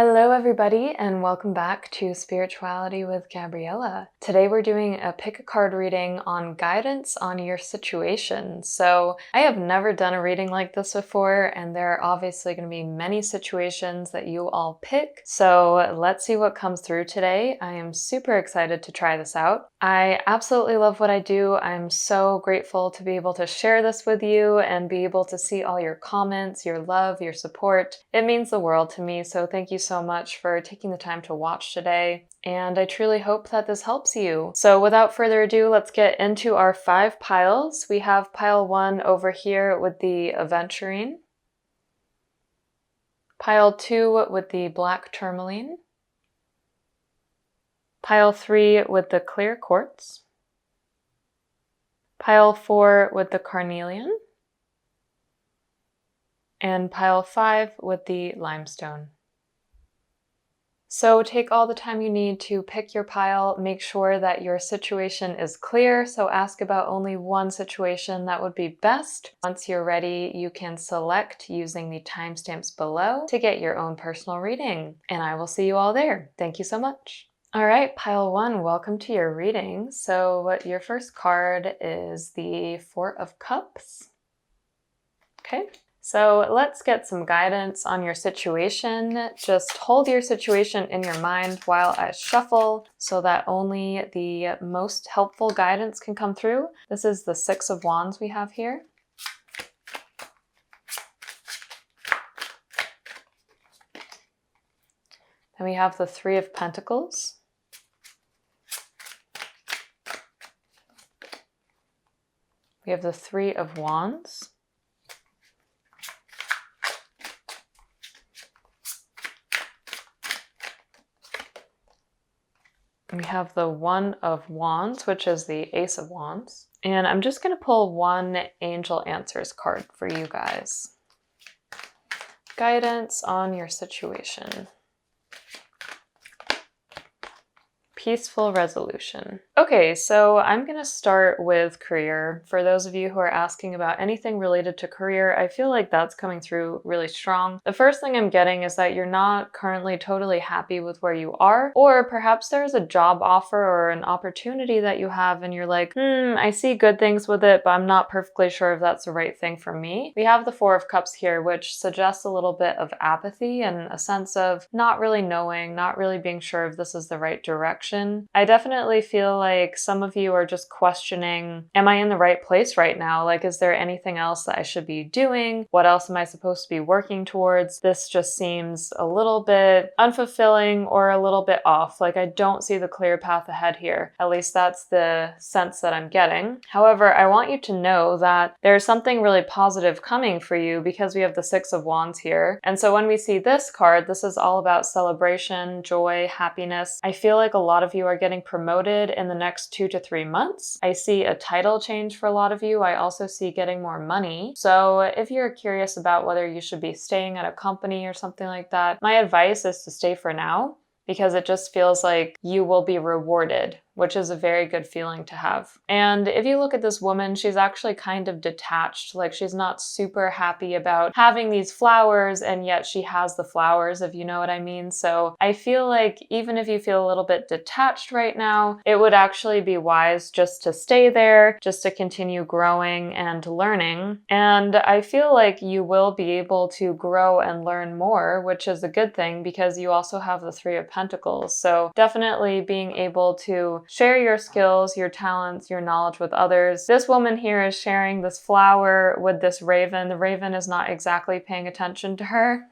Hello everybody and welcome back to Spirituality with Gabriella. Today we're doing a pick a card reading on guidance on your situation. So I have never done a reading like this before, and there are obviously going to be many situations that you all pick. So let's see what comes through today. I am super excited to try this out. I absolutely love what I do. I'm so grateful to be able to share this with you and be able to see all your comments, your love, your support. It means the world to me, so thank you so much for taking the time to watch today, and I truly hope that this helps you. So without further ado, let's get into our 5 piles. We have pile 1 over here with the Aventurine, pile 2 with the black Tourmaline, pile 3 with the clear Quartz, pile 4 with the Carnelian, and pile 5 with the Limestone. So take all the time you need to pick your pile. Make sure that your situation is clear. So ask about only one situation that would be best. Once you're ready, you can select using the timestamps below to get your own personal reading. And I will see you all there. Thank you so much. All right, pile 1, welcome to your reading. So your first card is the 4 of Cups. Okay. So let's get some guidance on your situation. Just hold your situation in your mind while I shuffle so that only the most helpful guidance can come through. This is the 6 of Wands we have here. Then we have the 3 of Pentacles. We have the 3 of Wands. We have the 1 of Wands, which is the Ace of Wands. And I'm just going to pull one Angel Answers card for you guys. Guidance on your situation. Peaceful resolution. Okay, so I'm going to start with career. For those of you who are asking about anything related to career, I feel like that's coming through really strong. The first thing I'm getting is that you're not currently totally happy with where you are, or perhaps there's a job offer or an opportunity that you have and you're like, I see good things with it, but I'm not perfectly sure if that's the right thing for me. We have the 4 of Cups here, which suggests a little bit of apathy and a sense of not really knowing, not really being sure if this is the right direction. I definitely feel like some of you are just questioning, am I in the right place right now? Like, is there anything else that I should be doing? What else am I supposed to be working towards? This just seems a little bit unfulfilling or a little bit off. Like, I don't see the clear path ahead here. At least that's the sense that I'm getting. However, I want you to know that there's something really positive coming for you because we have the 6 of Wands here. And so when we see this card, this is all about celebration, joy, happiness. I feel like a lot of you are getting promoted in the next 2 to 3 months. I see a title change for a lot of you. I also see getting more money. So if you're curious about whether you should be staying at a company or something like that, my advice is to stay for now, because it just feels like you will be rewarded, which is a very good feeling to have. And if you look at this woman, she's actually kind of detached. Like, she's not super happy about having these flowers, and yet she has the flowers, if you know what I mean. So I feel like even if you feel a little bit detached right now, it would actually be wise just to stay there, just to continue growing and learning. And I feel like you will be able to grow and learn more, which is a good thing because you also have the 3 of Pentacles. So definitely being able to share your skills, your talents, your knowledge with others. This woman here is sharing this flower with this raven. The raven is not exactly paying attention to her.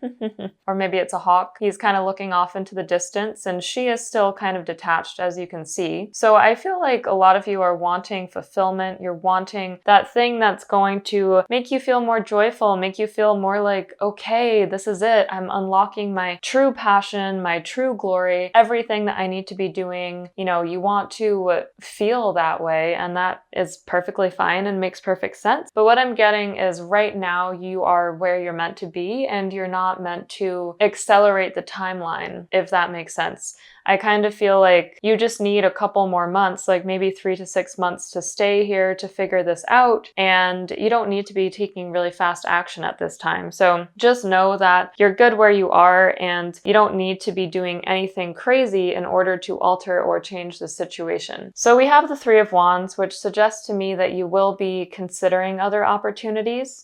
Or maybe it's a hawk. He's kind of looking off into the distance, and she is still kind of detached, as you can see. So I feel like a lot of you are wanting fulfillment. You're wanting that thing that's going to make you feel more joyful, make you feel more like, okay, this is it. I'm unlocking my true passion, my true glory, everything that I need to be doing. You know, you want to feel that way, and that is perfectly fine and makes perfect sense. But what I'm getting is right now you are where you're meant to be, and you're not meant to accelerate the timeline, if that makes sense. I kind of feel like you just need a couple more months, like maybe 3 to 6 months to stay here to figure this out. And you don't need to be taking really fast action at this time. So just know that you're good where you are and you don't need to be doing anything crazy in order to alter or change the situation. So we have the Three of Wands, which suggests to me that you will be considering other opportunities.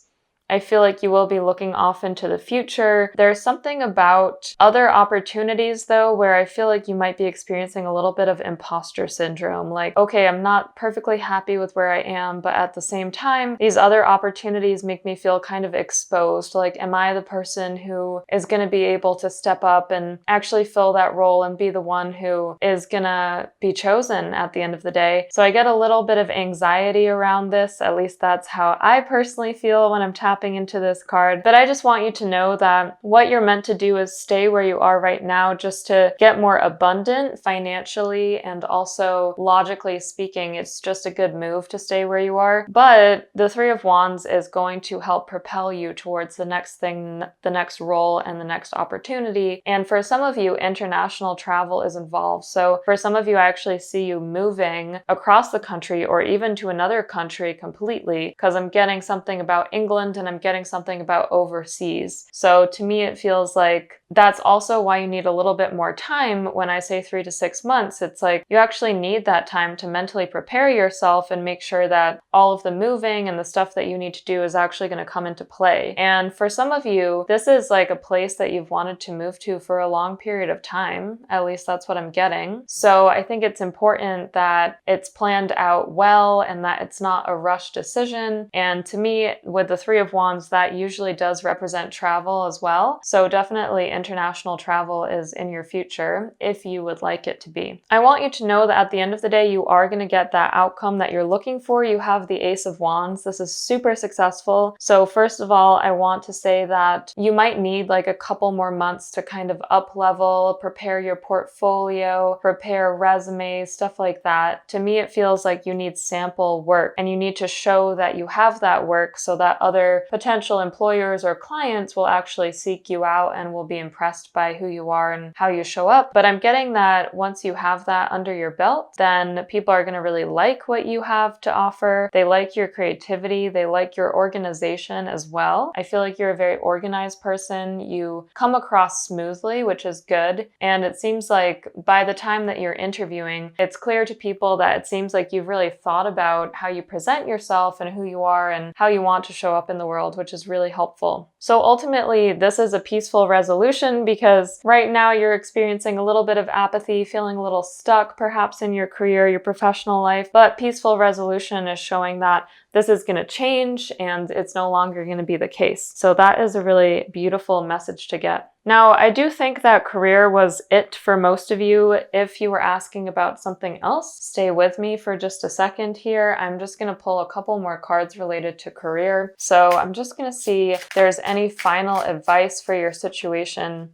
I feel like you will be looking off into the future. There's something about other opportunities though, where I feel like you might be experiencing a little bit of imposter syndrome. Like, okay, I'm not perfectly happy with where I am, but at the same time, these other opportunities make me feel kind of exposed. Like, am I the person who is going to be able to step up and actually fill that role and be the one who is going to be chosen at the end of the day? So I get a little bit of anxiety around this. At least that's how I personally feel when I'm tapping into this card. But I just want you to know that what you're meant to do is stay where you are right now just to get more abundant financially and also logically speaking. It's just a good move to stay where you are. But the Three of Wands is going to help propel you towards the next thing, the next role, and the next opportunity. And for some of you, international travel is involved. So for some of you, I actually see you moving across the country or even to another country completely, because I'm getting something about England and I'm getting something about overseas. So to me, it feels like that's also why you need a little bit more time. When I say 3 to 6 months, it's like you actually need that time to mentally prepare yourself and make sure that all of the moving and the stuff that you need to do is actually going to come into play. And for some of you, this is like a place that you've wanted to move to for a long period of time. At least that's what I'm getting. So I think it's important that it's planned out well and that it's not a rushed decision. And to me, with the Three of Wands, that usually does represent travel as well. So definitely international travel is in your future if you would like it to be. I want you to know that at the end of the day, you are going to get that outcome that you're looking for. You have the Ace of Wands. This is super successful. So first of all, I want to say that you might need like a couple more months to kind of up level, prepare your portfolio, prepare resumes, stuff like that. To me, it feels like you need sample work and you need to show that you have that work so that other potential employers or clients will actually seek you out and will be impressed by who you are and how you show up. But I'm getting that once you have that under your belt, then people are going to really like what you have to offer. They like your creativity. They like your organization as well. I feel like you're a very organized person. You come across smoothly, which is good. And it seems like by the time that you're interviewing, it's clear to people that it seems like you've really thought about how you present yourself and who you are and how you want to show up in the world, which is really helpful. So ultimately, this is a peaceful resolution because right now you're experiencing a little bit of apathy, feeling a little stuck perhaps in your career, your professional life, but peaceful resolution is showing that this is going to change and it's no longer going to be the case. So that is a really beautiful message to get. Now, I do think that career was it for most of you. If you were asking about something else, stay with me for just a second here. I'm just going to pull a couple more cards related to career. So I'm just going to see if there's any final advice for your situation.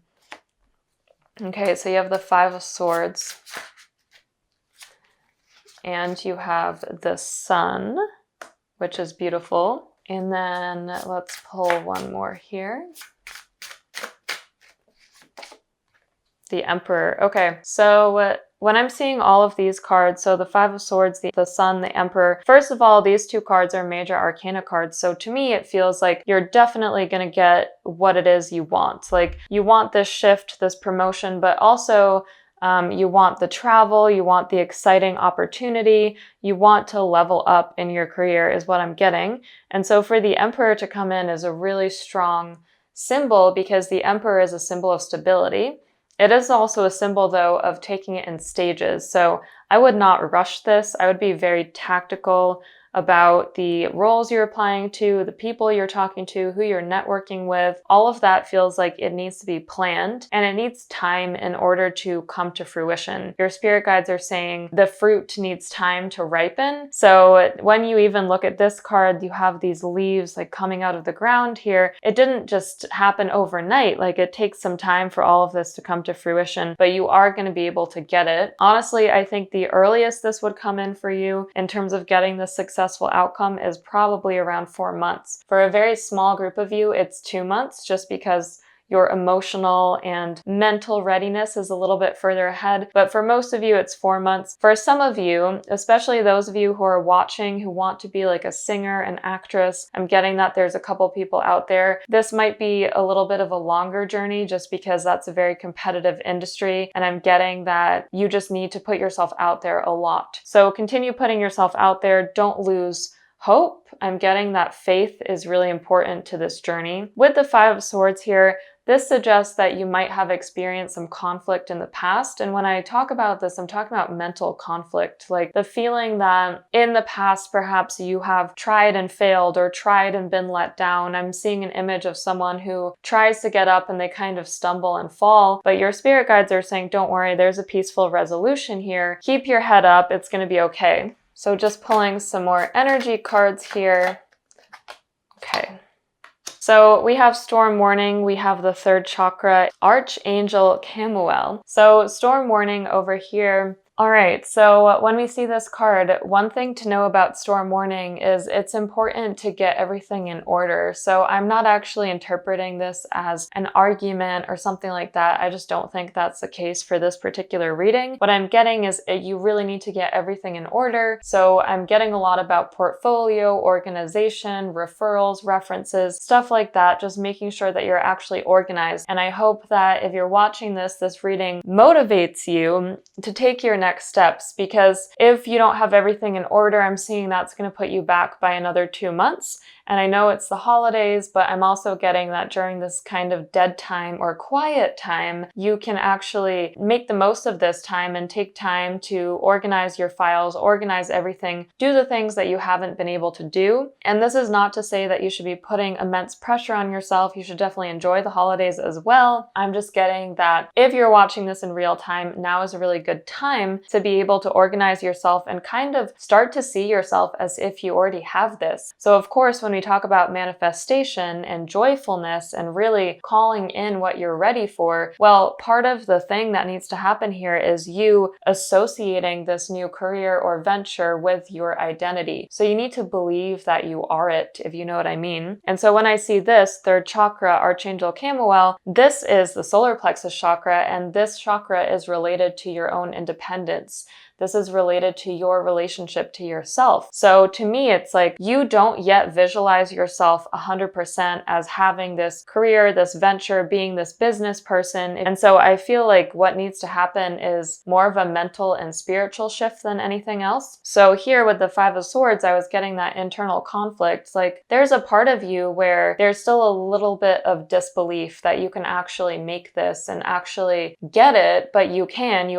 Okay, so you have the Five of Swords and you have the Sun, which is beautiful. And then let's pull one more here. The Emperor. Okay, so when I'm seeing all of these cards, so the Five of Swords, the Sun, the Emperor, first of all, these two cards are major arcana cards. So to me, it feels like you're definitely going to get what it is you want. Like you want this shift, this promotion, but also you want the travel, you want the exciting opportunity, you want to level up in your career is what I'm getting. And so for the Emperor to come in is a really strong symbol because the Emperor is a symbol of stability. It is also a symbol, though, of taking it in stages. So I would not rush this. I would be very tactical about the roles you're applying to, the people you're talking to, who you're networking with. All of that feels like it needs to be planned and it needs time in order to come to fruition. Your spirit guides are saying the fruit needs time to ripen. So when you even look at this card, you have these leaves like coming out of the ground here. It didn't just happen overnight. Like it takes some time for all of this to come to fruition, but you are going to be able to get it. Honestly, I think the earliest this would come in for you in terms of getting the successful outcome is probably around 4 months. For a very small group of you, it's 2 months just because your emotional and mental readiness is a little bit further ahead. But for most of you, it's 4 months. For some of you, especially those of you who are watching, who want to be like a singer, an actress, I'm getting that there's a couple people out there. This might be a little bit of a longer journey just because that's a very competitive industry. And I'm getting that you just need to put yourself out there a lot. So continue putting yourself out there. Don't lose hope. I'm getting that faith is really important to this journey. With the Five of Swords here, this suggests that you might have experienced some conflict in the past. And when I talk about this, I'm talking about mental conflict, like the feeling that in the past, perhaps you have tried and failed or tried and been let down. I'm seeing an image of someone who tries to get up and they kind of stumble and fall, but your spirit guides are saying, don't worry, there's a peaceful resolution here. Keep your head up. It's going to be okay. So just pulling some more energy cards here. Okay. So we have Storm Warning, we have the third chakra, Archangel Camuel. So Storm Warning over here. All right, so when we see this card, one thing to know about Storm Warning is it's important to get everything in order. So I'm not actually interpreting this as an argument or something like that. I just don't think that's the case for this particular reading. What I'm getting is you really need to get everything in order. So I'm getting a lot about portfolio, organization, referrals, references, stuff like that, just making sure that you're actually organized. And I hope that if you're watching this reading motivates you to take your next steps, because if you don't have everything in order, I'm seeing that's going to put you back by another 2 months. And I know it's the holidays, but I'm also getting that during this kind of dead time or quiet time, you can actually make the most of this time and take time to organize your files, organize everything, do the things that you haven't been able to do. And this is not to say that you should be putting immense pressure on yourself. You should definitely enjoy the holidays as well. I'm just getting that if you're watching this in real time, now is a really good time to be able to organize yourself and kind of start to see yourself as if you already have this. So of course, when we talk about manifestation and joyfulness and really calling in what you're ready for, well, part of the thing that needs to happen here is you associating this new career or venture with your identity. So you need to believe that you are it, if you know what I mean. And so when I see this third chakra, Archangel Camuel, this is the solar plexus chakra, and this chakra is related to your own independence. This is related to your relationship to yourself. So to me, it's like you don't yet visualize yourself 100% as having this career, this venture, being this business person. And so I feel like what needs to happen is more of a mental and spiritual shift than anything else. So here with the Five of Swords, I was getting that internal conflict. Like there's a part of you where there's still a little bit of disbelief that you can actually make this and actually get it, but you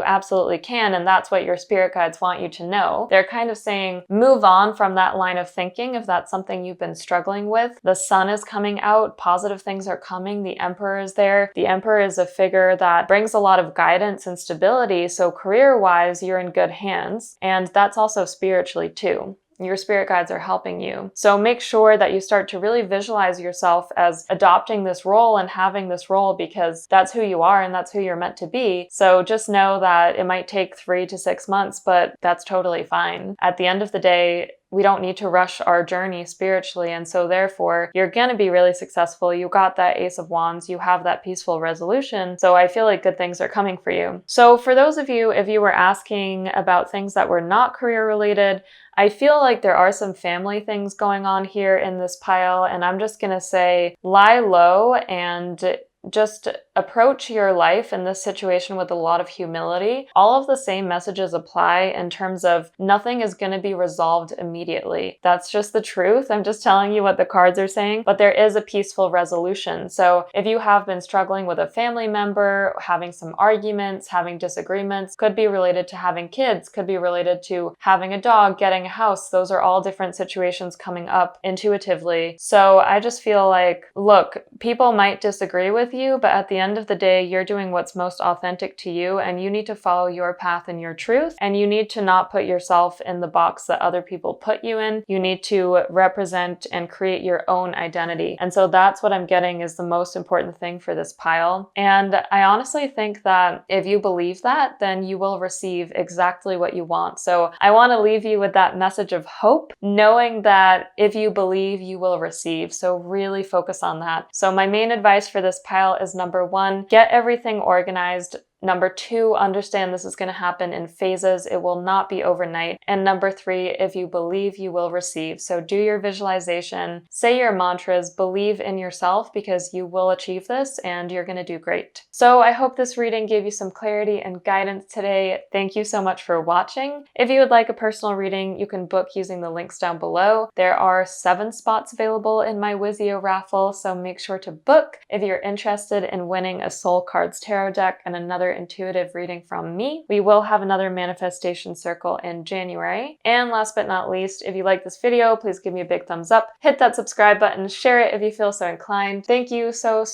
absolutely can. And that's what your spirit guides want you to know. They're kind of saying, move on from that line of thinking if that's something you've been struggling with. The sun is coming out, positive things are coming, the Emperor is there. The Emperor is a figure that brings a lot of guidance and stability, so career-wise, you're in good hands, and that's also spiritually too. Your spirit guides are helping you. So make sure that you start to really visualize yourself as adopting this role and having this role, because that's who you are and that's who you're meant to be. So just know that it might take 3 to 6 months, but that's totally fine. At the end of the day, we don't need to rush our journey spiritually, and so therefore you're gonna be really successful. You got that Ace of Wands, you have that peaceful resolution, so I feel like good things are coming for you. So for those of you, if you were asking about things that were not career related, I feel like there are some family things going on here in this pile, and I'm just gonna say lie low and just approach your life in this situation with a lot of humility. All of the same messages apply in terms of nothing is going to be resolved immediately. That's just the truth. I'm just telling you what the cards are saying, but there is a peaceful resolution. So if you have been struggling with a family member, having some arguments, having disagreements, could be related to having kids, could be related to having a dog, getting a house. Those are all different situations coming up intuitively. So I just feel like, look, people might disagree with you, but at the end of the day, you're doing what's most authentic to you, and you need to follow your path and your truth, and you need to not put yourself in the box that other people put you in. You need to represent and create your own identity. And so that's what I'm getting is the most important thing for this pile. And I honestly think that if you believe that, then you will receive exactly what you want. So I want to leave you with that message of hope, knowing that if you believe, you will receive. So really focus on that. So my main advice for this pile pile is number 1, get everything organized. Number 2, understand this is going to happen in phases. It will not be overnight. And number 3, if you believe, you will receive. So do your visualization, say your mantras, believe in yourself because you will achieve this and you're going to do great. So I hope this reading gave you some clarity and guidance today. Thank you so much for watching. If you would like a personal reading, you can book using the links down below. There are 7 spots available in my Wizio raffle, so make sure to book if you're interested in winning a Soul Cards Tarot deck and another intuitive reading from me. We will have another manifestation circle in January. And last but not least, if you like this video, please give me a big thumbs up, hit that subscribe button, share it if you feel so inclined. Thank you so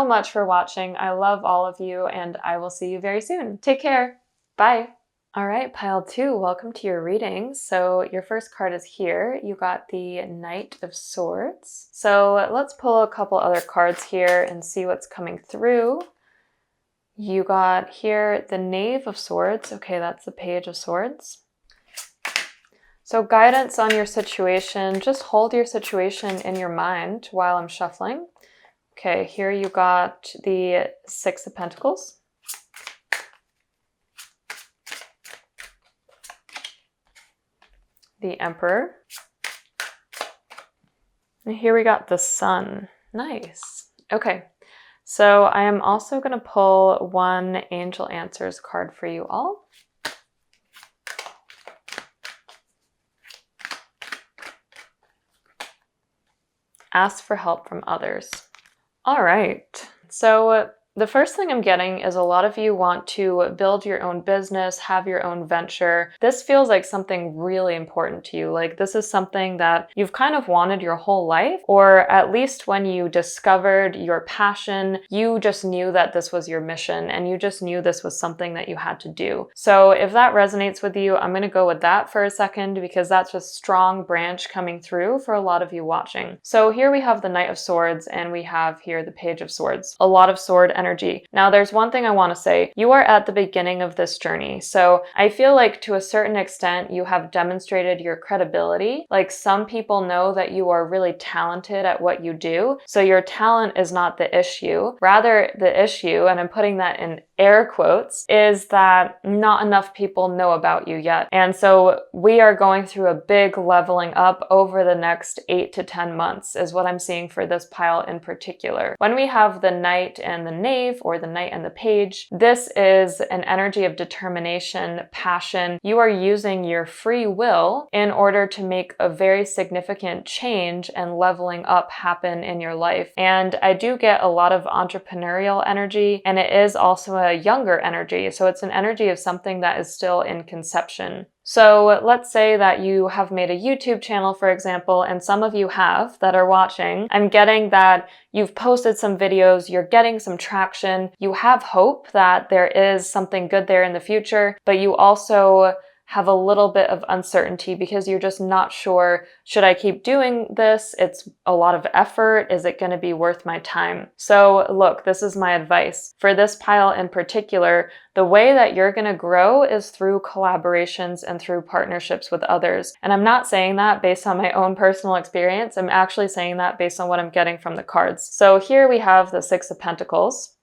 much for watching. I love all of you and I will see you very soon. Take care. Bye. All right, pile 2, welcome to your reading. So your first card is here. You got the Knight of Swords. So let's pull a couple other cards here and see what's coming through. You got here the Knave of Swords. Okay, that's the Page of Swords. So guidance on your situation. Just hold your situation in your mind while I'm shuffling. Okay, here you got the Six of Pentacles. The Emperor. And here we got the Sun. Nice. Okay. So I am also going to pull one Angel Answers card for you all. Ask for help from others. All right. So the first thing I'm getting is a lot of you want to build your own business, have your own venture. This feels like something really important to you. Like this is something that you've kind of wanted your whole life, or at least when you discovered your passion, you just knew that this was your mission and you just knew this was something that you had to do. So if that resonates with you, I'm going to go with that for a second because that's a strong branch coming through for a lot of you watching. So here we have the Knight of Swords and we have here the Page of Swords. A lot of sword energy. Now, there's one thing I want to say. You are at the beginning of this journey. So I feel like to a certain extent, you have demonstrated your credibility. Like some people know that you are really talented at what you do. So your talent is not the issue. Rather, the issue, and I'm putting that in air quotes, is that not enough people know about you yet. And so we are going through a big leveling up over the next 8 to 10 months is what I'm seeing for this pile in particular. When we have the Knight and the Knave, or the Knight and the Page, this is an energy of determination, passion. You are using your free will in order to make a very significant change and leveling up happen in your life. And I do get a lot of entrepreneurial energy, and it is also a younger energy. So it's an energy of something that is still in conception. So let's say that you have made a YouTube channel, for example, and some of you have that are watching. I'm getting that you've posted some videos, you're getting some traction, you have hope that there is something good there in the future, but you also have a little bit of uncertainty because you're just not sure, should I keep doing this? It's a lot of effort. Is it going to be worth my time? So look, this is my advice. For this pile in particular, the way that you're going to grow is through collaborations and through partnerships with others. And I'm not saying that based on my own personal experience. I'm actually saying that based on what I'm getting from the cards. So here we have the Six of Pentacles.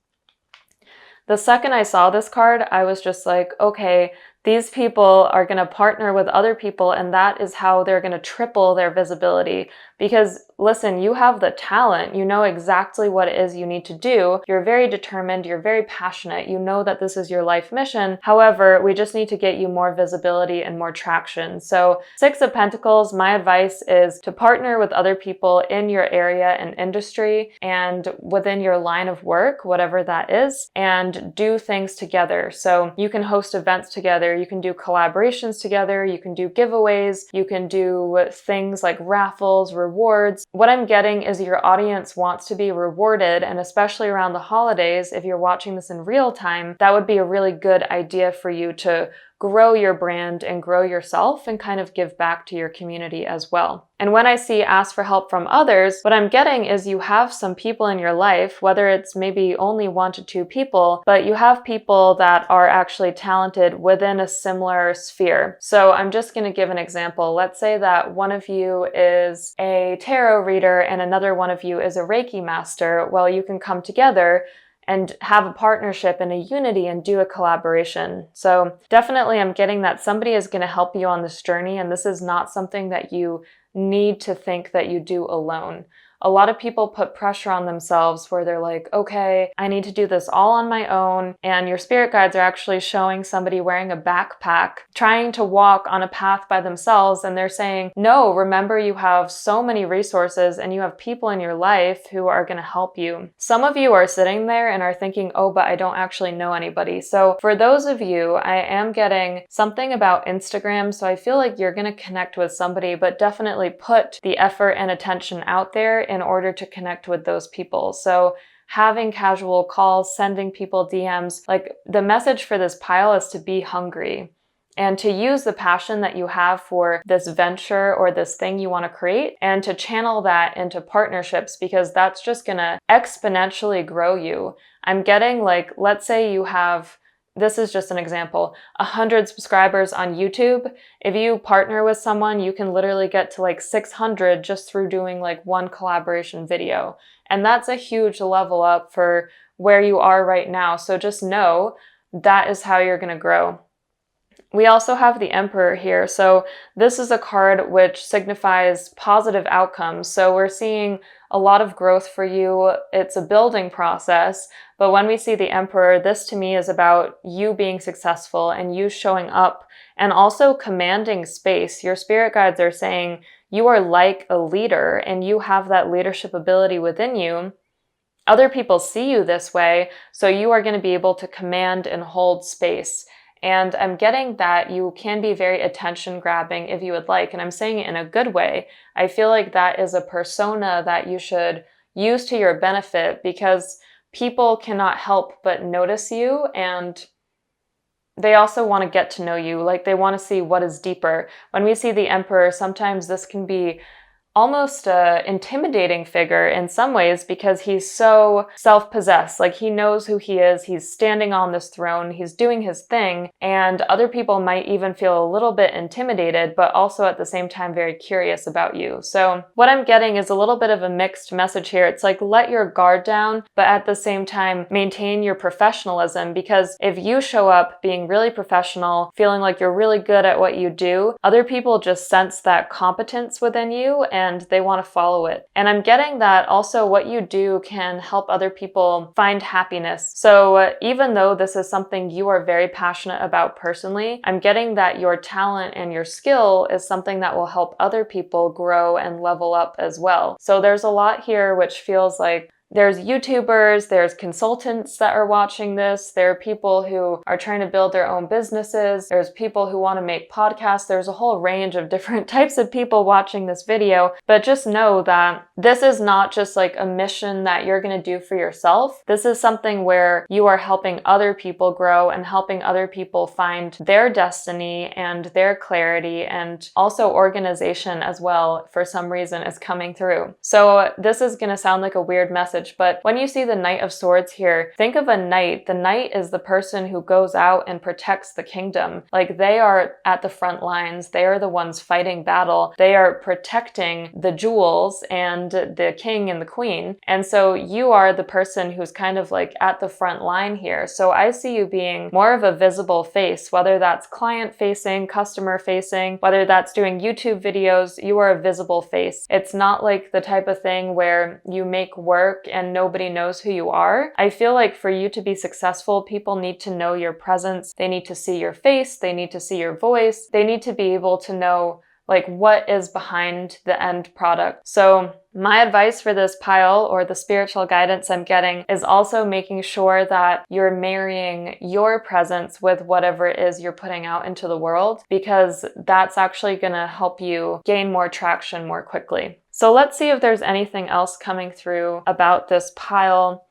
The second I saw this card, I was just like, okay, these people are going to partner with other people and that is how they're going to triple their visibility. Because listen, you have the talent, you know exactly what it is you need to do. You're very determined, you're very passionate, you know that this is your life mission. However, we just need to get you more visibility and more traction. So Six of Pentacles, my advice is to partner with other people in your area and industry and within your line of work, whatever that is, and do things together. So you can host events together, you can do collaborations together, you can do giveaways, you can do things like raffles, rewards. What I'm getting is your audience wants to be rewarded, and especially around the holidays, if you're watching this in real time, that would be a really good idea for you to grow your brand and grow yourself and kind of give back to your community as well. And when I see ask for help from others, what I'm getting is you have some people in your life, whether it's maybe only 1 to 2 people, but you have people that are actually talented within a similar sphere. So I'm just going to give an example. Let's say that one of you is a tarot reader and another one of you is a Reiki master. Well, you can come together and have a partnership and a unity and do a collaboration. So definitely I'm getting that somebody is going to help you on this journey, and this is not something that you need to think that you do alone. A lot of people put pressure on themselves where they're like, okay, I need to do this all on my own. And your spirit guides are actually showing somebody wearing a backpack, trying to walk on a path by themselves. And they're saying, no, remember you have so many resources and you have people in your life who are going to help you. Some of you are sitting there and are thinking, oh, but I don't actually know anybody. So for those of you, I am getting something about Instagram. So I feel like you're going to connect with somebody, but definitely put the effort and attention out there in order to connect with those people. So having casual calls, sending people DMs, like the message for this pile is to be hungry and to use the passion that you have for this venture or this thing you want to create and to channel that into partnerships, because that's just going to exponentially grow you. I'm getting like, let's say you have, this is just an example, 100 subscribers on YouTube. If you partner with someone, you can literally get to like 600 just through doing like one collaboration video. And that's a huge level up for where you are right now. So just know that is how you're going to grow. We also have the Emperor here. So this is a card which signifies positive outcomes. So we're seeing a lot of growth for you. It's a building process. But when we see the Emperor, this to me is about you being successful and you showing up and also commanding space. Your spirit guides are saying you are like a leader and you have that leadership ability within you. Other people see you this way, so you are going to be able to command and hold space. And I'm getting that you can be very attention grabbing if you would like, and I'm saying it in a good way. I feel like that is a persona that you should use to your benefit, because people cannot help but notice you, and they also want to get to know you. Like they want to see what is deeper. When we see the Emperor, sometimes this can be almost an intimidating figure in some ways because he's so self-possessed. Like he knows who he is, he's standing on this throne, he's doing his thing, and other people might even feel a little bit intimidated, but also at the same time very curious about you. So what I'm getting is a little bit of a mixed message here. It's like let your guard down, but at the same time maintain your professionalism, because if you show up being really professional, feeling like you're really good at what you do, other people just sense that competence within you and they want to follow it. And I'm getting that also what you do can help other people find happiness. So even though this is something you are very passionate about personally, I'm getting that your talent and your skill is something that will help other people grow and level up as well. So there's a lot here which feels like there's YouTubers, there's consultants that are watching this, there are people who are trying to build their own businesses, there's people who want to make podcasts, there's a whole range of different types of people watching this video. But just know that this is not just like a mission that you're going to do for yourself. This is something where you are helping other people grow and helping other people find their destiny and their clarity, and also organization as well for some reason is coming through. So this is going to sound like a weird message, but when you see the Knight of Swords here, think of a knight. The knight is the person who goes out and protects the kingdom. Like they are at the front lines. They are the ones fighting battle. They are protecting the jewels and the king and the queen. And so you are the person who's kind of like at the front line here. So I see you being more of a visible face, whether that's client facing, customer facing, whether that's doing YouTube videos, you are a visible face. It's not like the type of thing where you make work and nobody knows who you are. I feel like for you to be successful, people need to know your presence. They need to see your face. They need to see your voice. They need to be able to know like what is behind the end product. So my advice for this pile, or the spiritual guidance I'm getting, is also making sure that you're marrying your presence with whatever it is you're putting out into the world, because that's actually going to help you gain more traction more quickly. So let's see if there's anything else coming through about this pile.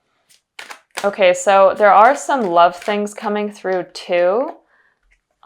Okay, so there are some love things coming through too.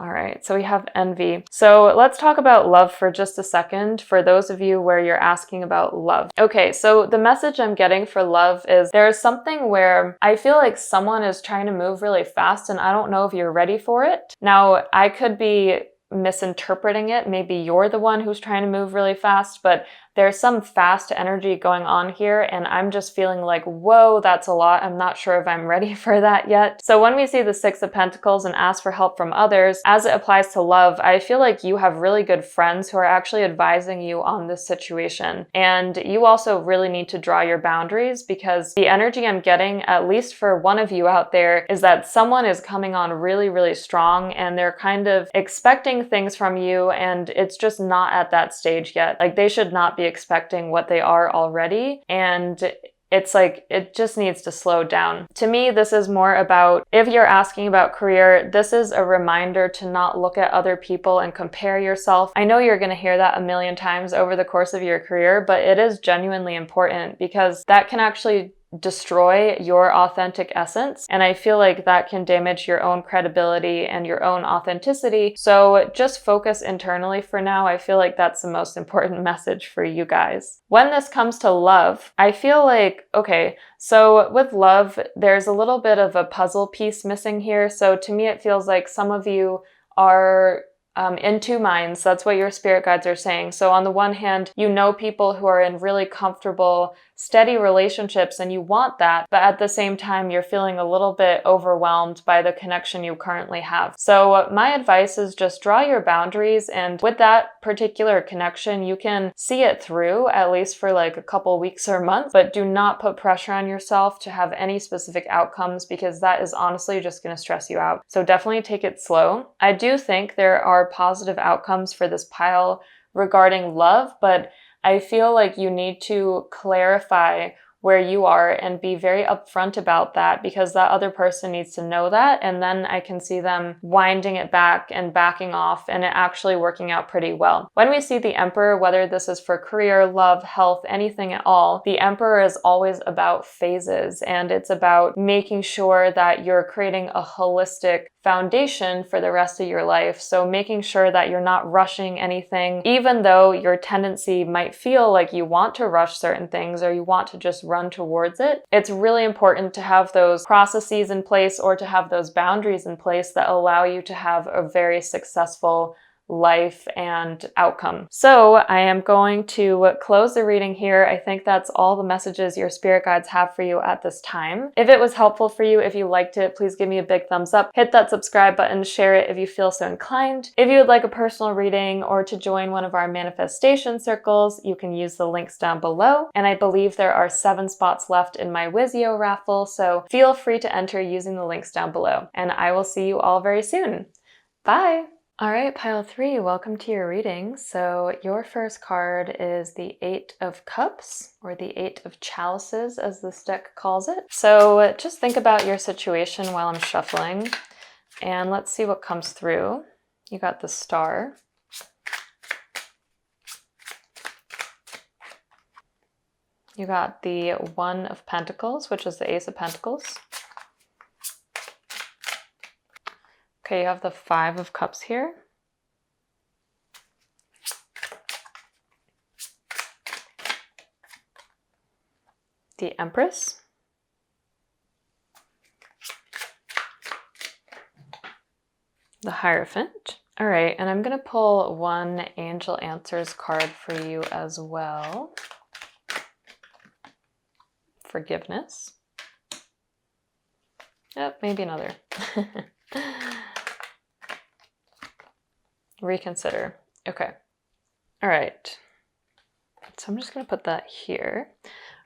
All right, so we have envy. So let's talk about love for just a second, for those of you where you're asking about love. Okay, so the message I'm getting for love is there is something where I feel like someone is trying to move really fast and I don't know if you're ready for it. Now, I could be misinterpreting it. Maybe you're the one who's trying to move really fast, but there's some fast energy going on here and I'm just feeling like, whoa, that's a lot. I'm not sure if I'm ready for that yet. So when we see the Six of Pentacles and ask for help from others, as it applies to love, I feel like you have really good friends who are actually advising you on this situation. And you also really need to draw your boundaries because the energy I'm getting, at least for one of you out there, is that someone is coming on really, really strong and they're kind of expecting things from you and it's just not at that stage yet. Like they should not be expecting what they are already, and it's like it just needs to slow down. To me, this is more about, if you're asking about career, this is a reminder to not look at other people and compare yourself. I know you're going to hear that a million times over the course of your career, but it is genuinely important because that can actually destroy your authentic essence. And I feel like that can damage your own credibility and your own authenticity. So just focus internally for now. I feel like that's the most important message for you guys. When this comes to love, I feel like, okay, so with love, there's a little bit of a puzzle piece missing here. So to me, it feels like some of you are in two minds. That's what your spirit guides are saying. So on the one hand, you know people who are in really comfortable, steady relationships and you want that, but at the same time, you're feeling a little bit overwhelmed by the connection you currently have. So my advice is just draw your boundaries, and with that particular connection, you can see it through at least for like a couple weeks or months, but do not put pressure on yourself to have any specific outcomes because that is honestly just going to stress you out. So definitely take it slow. I do think there are positive outcomes for this pile regarding love, but I feel like you need to clarify where you are and be very upfront about that because that other person needs to know that, and then I can see them winding it back and backing off and it actually working out pretty well. When we see the Emperor, whether this is for career, love, health, anything at all, the Emperor is always about phases and it's about making sure that you're creating a holistic foundation for the rest of your life. So making sure that you're not rushing anything, even though your tendency might feel like you want to rush certain things or you want to just run towards it. It's really important to have those processes in place or to have those boundaries in place that allow you to have a very successful life and outcome. So I am going to close the reading here. I think that's all the messages your spirit guides have for you at this time. If it was helpful for you, if you liked it, please give me a big thumbs up. Hit that subscribe button, share it if you feel so inclined. If you would like a personal reading or to join one of our manifestation circles, you can use the links down below. And I believe there are 7 spots left in my Wizio raffle, so feel free to enter using the links down below. And I will see you all very soon. Bye! All right, pile 3, welcome to your reading. So your first card is the 8 of Cups, or the 8 of Chalices, as this deck calls it. So just think about your situation while I'm shuffling, and let's see what comes through. You got the Star. You got the 1 of Pentacles, which is the Ace of Pentacles. Okay, you have the 5 of Cups here. The Empress. The Hierophant. All right, and I'm gonna pull 1 Angel Answers card for you as well. Forgiveness. Yep, maybe another. Reconsider. Okay. All right. So I'm just going to put that here.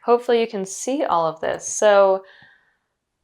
Hopefully you can see all of this. So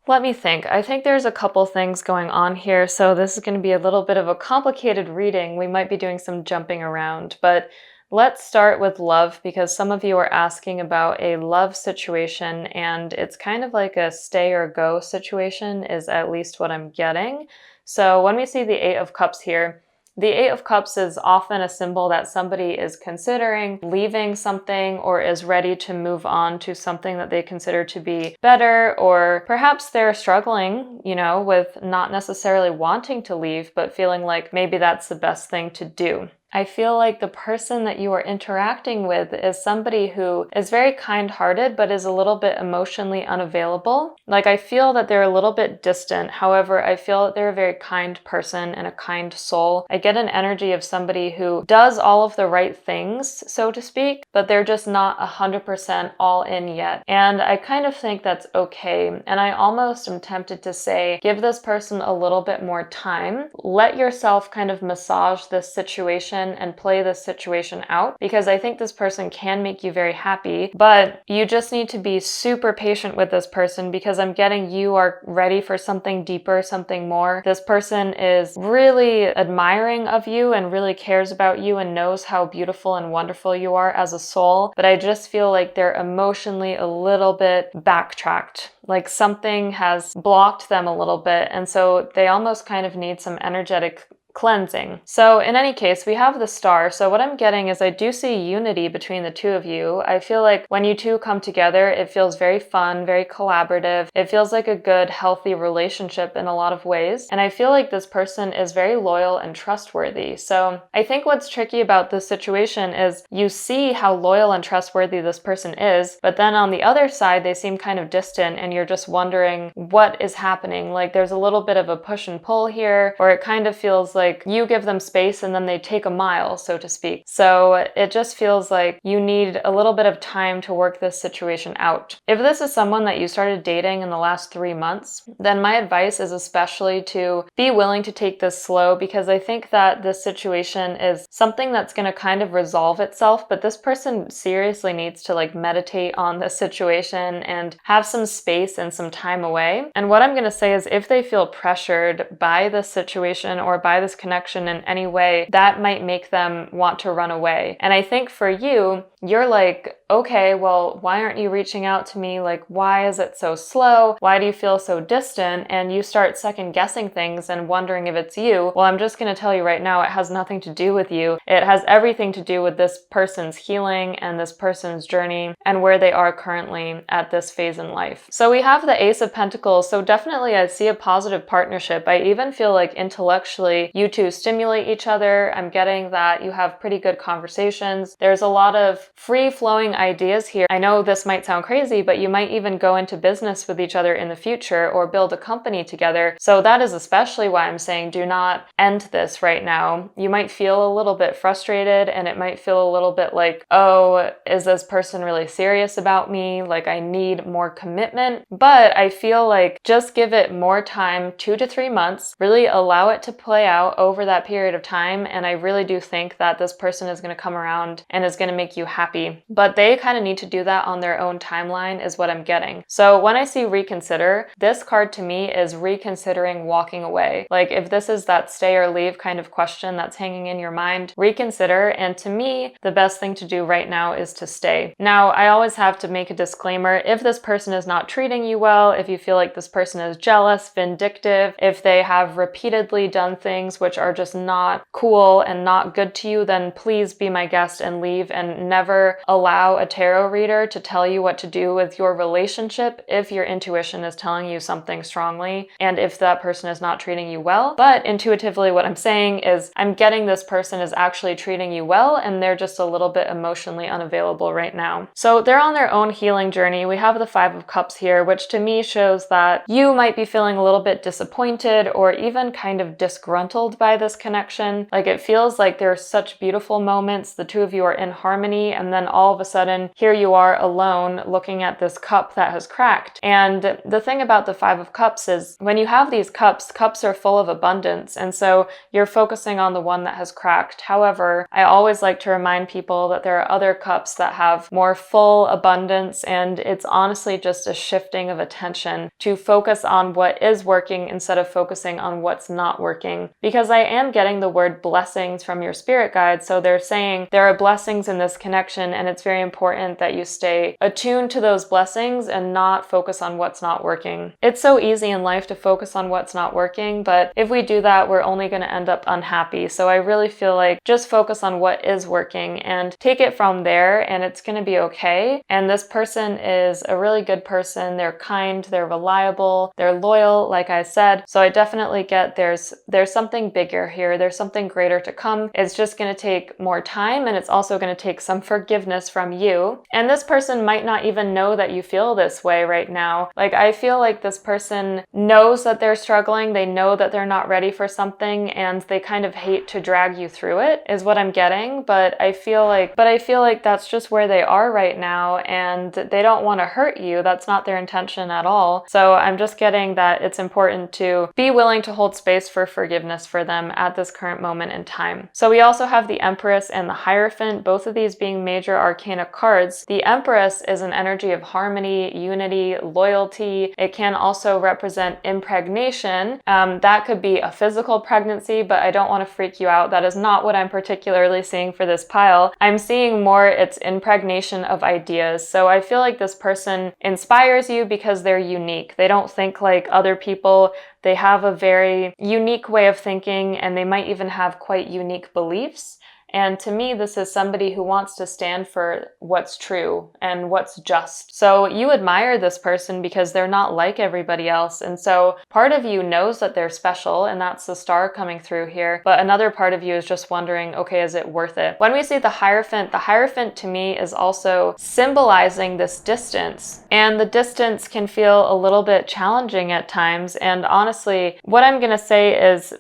let me think. I think there's a couple things going on here. So this is going to be a little bit of a complicated reading. We might be doing some jumping around, but let's start with love because some of you are asking about a love situation and it's kind of like a stay or go situation is at least what I'm getting. So when we see the 8 of Cups here, The Eight of Cups is often a symbol that somebody is considering leaving something or is ready to move on to something that they consider to be better, or perhaps they're struggling, with not necessarily wanting to leave, but feeling like maybe that's the best thing to do. I feel like the person that you are interacting with is somebody who is very kind-hearted, but is a little bit emotionally unavailable. Like, I feel that they're a little bit distant. However, I feel that they're a very kind person and a kind soul. I get an energy of somebody who does all of the right things, so to speak, but they're just not 100% all in yet. And I kind of think that's okay. And I almost am tempted to say, give this person a little bit more time. Let yourself kind of massage this situation and play this situation out, because I think this person can make you very happy, but you just need to be super patient with this person, because I'm getting you are ready for something deeper, something more. This person is really admiring of you and really cares about you and knows how beautiful and wonderful you are as a soul, but I just feel like they're emotionally a little bit backtracked. Like something has blocked them a little bit, and so they almost kind of need some energetic cleansing. So in any case, we have the Star. So what I'm getting is I do see unity between the two of you. I feel like when you two come together, it feels very fun, very collaborative. It feels like a good, healthy relationship in a lot of ways. And I feel like this person is very loyal and trustworthy. So I think what's tricky about this situation is you see how loyal and trustworthy this person is, but then on the other side, they seem kind of distant and you're just wondering what is happening. Like there's a little bit of a push and pull here, or it kind of feels like you give them space and then they take a mile, so to speak. So it just feels like you need a little bit of time to work this situation out. If this is someone that you started dating in the last 3 months, then my advice is especially to be willing to take this slow, because I think that this situation is something that's going to kind of resolve itself, but this person seriously needs to meditate on this situation and have some space and some time away. And what I'm going to say is if they feel pressured by this situation or by this connection in any way, that might make them want to run away. And I think for you, you're like, okay, well, why aren't you reaching out to me? Like, why is it so slow? Why do you feel so distant? And you start second guessing things and wondering if it's you. Well, I'm just going to tell you right now, it has nothing to do with you. It has everything to do with this person's healing and this person's journey and where they are currently at this phase in life. So we have the Ace of Pentacles. So definitely I see a positive partnership. I even feel like intellectually you two stimulate each other. I'm getting that you have pretty good conversations. There's a lot of free-flowing ideas here. I know this might sound crazy, but you might even go into business with each other in the future or build a company together. So that is especially why I'm saying do not end this right now. You might feel a little bit frustrated and it might feel a little bit like, oh, is this person really serious about me? Like I need more commitment. But I feel like just give it more time, 2 to 3 months, really allow it to play out over that period of time. And I really do think that this person is going to come around and is going to make you happy. But they kind of need to do that on their own timeline is what I'm getting. So when I see reconsider, this card to me is reconsidering walking away. Like if this is that stay or leave kind of question that's hanging in your mind, reconsider. And to me, the best thing to do right now is to stay. Now, I always have to make a disclaimer. If this person is not treating you well, if you feel like this person is jealous, vindictive, if they have repeatedly done things which are just not cool and not good to you, then please be my guest and leave, and never allow a tarot reader to tell you what to do with your relationship if your intuition is telling you something strongly and if that person is not treating you well. But intuitively what I'm saying is I'm getting this person is actually treating you well and they're just a little bit emotionally unavailable right now. So they're on their own healing journey. We have the Five of Cups here, which to me shows that you might be feeling a little bit disappointed or even kind of disgruntled by this connection. Like it feels like there are such beautiful moments. The two of you are in harmony, and then all of a sudden here you are alone looking at this cup that has cracked. And the thing about the Five of Cups is when you have these cups, cups are full of abundance, and so you're focusing on the one that has cracked. However, I always like to remind people that there are other cups that have more full abundance, and it's honestly just a shifting of attention to focus on what is working instead of focusing on what's not working. Because I am getting the word blessings from your spirit guides, so they're saying there are blessings in this connection, and it's very important that you stay attuned to those blessings and not focus on what's not working. It's so easy in life to focus on what's not working, but if we do that, we're only going to end up unhappy. So I really feel like just focus on what is working and take it from there, and it's going to be okay. And this person is a really good person. They're kind, they're reliable, they're loyal, like I said. So I definitely get there's something bigger here. There's something greater to come. It's just going to take more time, and it's also going to take some forgiveness from you. And this person might not even know that you feel this way right now. Like, I feel like this person knows that they're struggling. They know that they're not ready for something, and they kind of hate to drag you through it, is what I'm getting. But I feel like that's just where they are right now, and they don't want to hurt you. That's not their intention at all. So I'm just getting that it's important to be willing to hold space for forgiveness for them at this current moment in time. So we also have the Empress and the Hierophant, both of these being major arcana cards. The Empress is an energy of harmony, unity, loyalty. It can also represent impregnation. That could be a physical pregnancy, but I don't want to freak you out. That is not what I'm particularly seeing for this pile. I'm seeing more it's impregnation of ideas. So I feel like this person inspires you because they're unique. They don't think like other people. They have a very unique way of thinking, and they might even have quite unique beliefs. And to me, this is somebody who wants to stand for what's true and what's just. So you admire this person because they're not like everybody else. And so part of you knows that they're special, and that's the star coming through here. But another part of you is just wondering, okay, is it worth it? When we see the Hierophant to me is also symbolizing this distance. And the distance can feel a little bit challenging at times. And honestly, what I'm going to say is,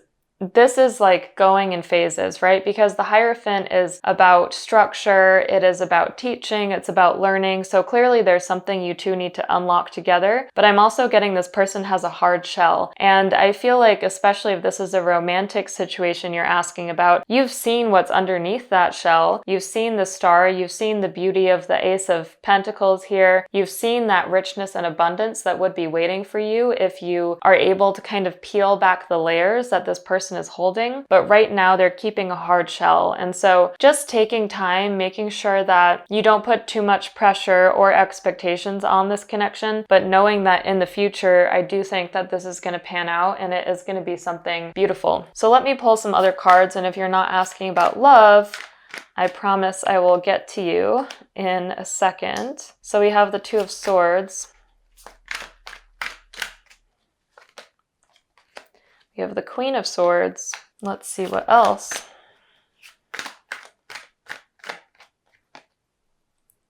this is like going in phases, right? Because the Hierophant is about structure, it is about teaching, it's about learning. So clearly there's something you two need to unlock together. But I'm also getting this person has a hard shell. And I feel like, especially if this is a romantic situation you're asking about, you've seen what's underneath that shell. You've seen the star, you've seen the beauty of the Ace of Pentacles here. You've seen that richness and abundance that would be waiting for you if you are able to kind of peel back the layers that this person is holding. But right now they're keeping a hard shell. And so just taking time, making sure that you don't put too much pressure or expectations on this connection, but knowing that in the future, I do think that this is going to pan out and it is going to be something beautiful. So let me pull some other cards. And if you're not asking about love, I promise I will get to you in a second. So we have the Two of Swords. We have the Queen of Swords. Let's see what else.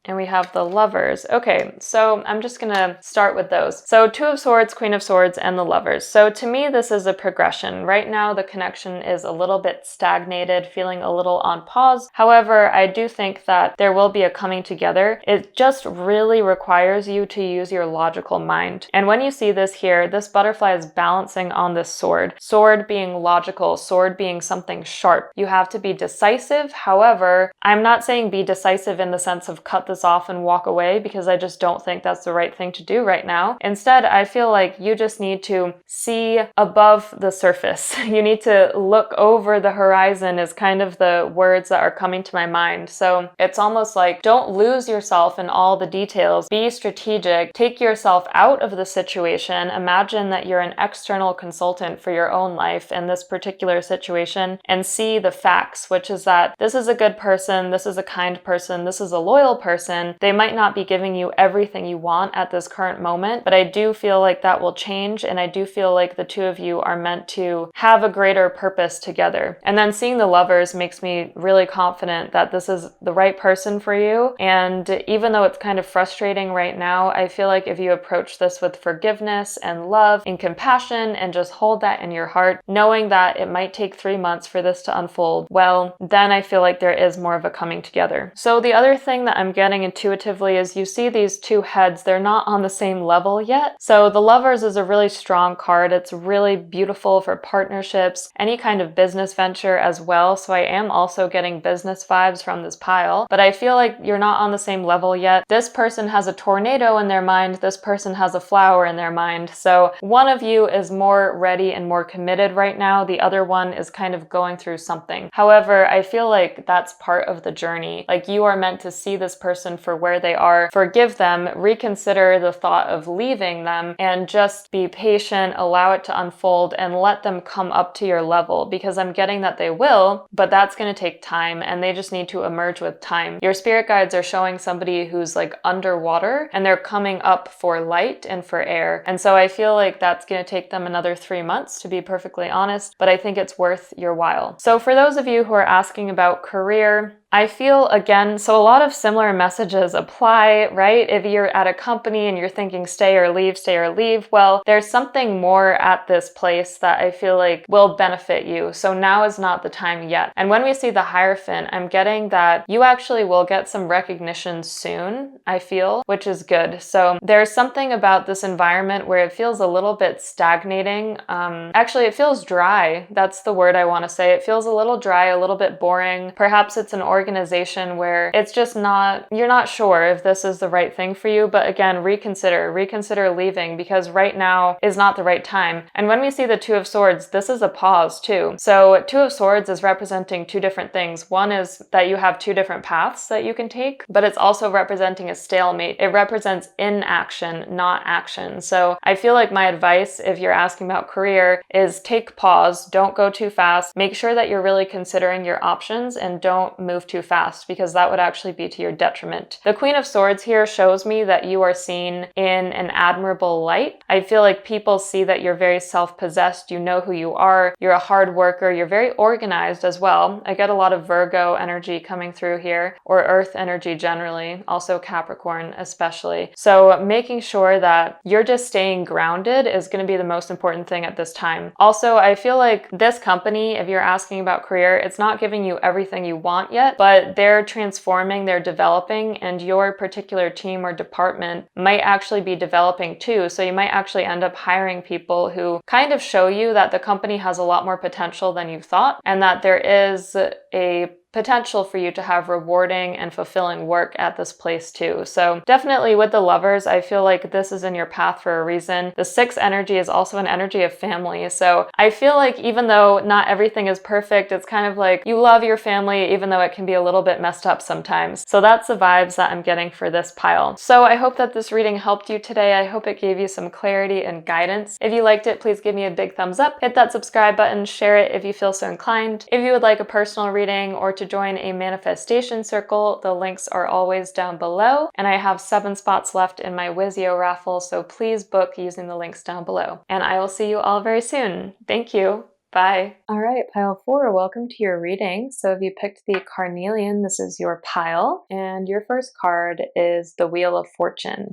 And we have the Lovers. Okay, so I'm just gonna start with those. So Two of Swords, Queen of Swords, and the Lovers. So to me, this is a progression. Right now, the connection is a little bit stagnated, feeling a little on pause. However, I do think that there will be a coming together. It just really requires you to use your logical mind. And when you see this here, this butterfly is balancing on this sword. Sword being logical, sword being something sharp. You have to be decisive. However, I'm not saying be decisive in the sense of cut this off and walk away, because I just don't think that's the right thing to do right now. Instead, I feel like you just need to see above the surface. You need to look over the horizon is kind of the words that are coming to my mind. So it's almost like don't lose yourself in all the details. Be strategic. Take yourself out of the situation. Imagine that you're an external consultant for your own life in this particular situation and see the facts, which is that this is a good person, this is a kind person, this is a loyal person. They might not be giving you everything you want at this current moment, but I do feel like that will change, and I do feel like the two of you are meant to have a greater purpose together. And then seeing the Lovers makes me really confident that this is the right person for you. And even though it's kind of frustrating right now, I feel like if you approach this with forgiveness and love and compassion and just hold that in your heart, knowing that it might take 3 months for this to unfold, well, then I feel like there is more of a coming together. So the other thing that I'm getting intuitively is you see these two heads, they're not on the same level yet. So the Lovers is a really strong card. It's really beautiful for partnerships, any kind of business venture as well. So I am also getting business vibes from this pile, but I feel like you're not on the same level yet. This person has a tornado in their mind. This person has a flower in their mind. So one of you is more ready and more committed right now. The other one is kind of going through something. However, I feel like that's part of the journey. Like you are meant to see this person person for where they are, forgive them, reconsider the thought of leaving them, and just be patient, allow it to unfold, and let them come up to your level, because I'm getting that they will, but that's going to take time and they just need to emerge with time. Your spirit guides are showing somebody who's like underwater and they're coming up for light and for air. And so I feel like that's going to take them another 3 months, to be perfectly honest, but I think it's worth your while. So for those of you who are asking about career, I feel, again, so a lot of similar messages apply, right? If you're at a company and you're thinking stay or leave, well, there's something more at this place that I feel like will benefit you. So now is not the time yet. And when we see the Hierophant, I'm getting that you actually will get some recognition soon, I feel, which is good. So there's something about this environment where it feels a little bit stagnating. Actually, it feels dry. That's the word I want to say. It feels a little dry, a little bit boring. Perhaps it's an organization where it's just not, you're not sure if this is the right thing for you, but again, reconsider leaving, because right now is not the right time. And when we see the Two of Swords, this is a pause too. So Two of Swords is representing two different things. One is that you have two different paths that you can take, but it's also representing a stalemate. It represents inaction, not action. So I feel like my advice, if you're asking about career, is take pause, don't go too fast, make sure that you're really considering your options and don't move too fast, because that would actually be to your detriment. The Queen of Swords here shows me that you are seen in an admirable light. I feel like people see that you're very self-possessed, you know who you are, you're a hard worker, you're very organized as well. I get a lot of Virgo energy coming through here, or Earth energy generally, also Capricorn especially. So making sure that you're just staying grounded is going to be the most important thing at this time. Also, I feel like this company, if you're asking about career, it's not giving you everything you want yet, but they're transforming, they're developing, and your particular team or department might actually be developing too. So you might actually end up hiring people who kind of show you that the company has a lot more potential than you thought, and that there is a potential for you to have rewarding and fulfilling work at this place too. So definitely with the Lovers, I feel like this is in your path for a reason. The 6 energy is also an energy of family. So I feel like even though not everything is perfect, it's kind of like you love your family, even though it can be a little bit messed up sometimes. So that's the vibes that I'm getting for this pile. So I hope that this reading helped you today. I hope it gave you some clarity and guidance. If you liked it, please give me a big thumbs up, hit that subscribe button, share it if you feel so inclined. If you would like a personal reading or to join a manifestation circle, the links are always down below, and I have 7 spots left in my Wizio raffle, so please book using the links down below. And I will see you all very soon. Thank you. Bye. All right, pile 4, welcome to your reading. So if you picked the Carnelian, this is your pile, and your first card is the Wheel of Fortune.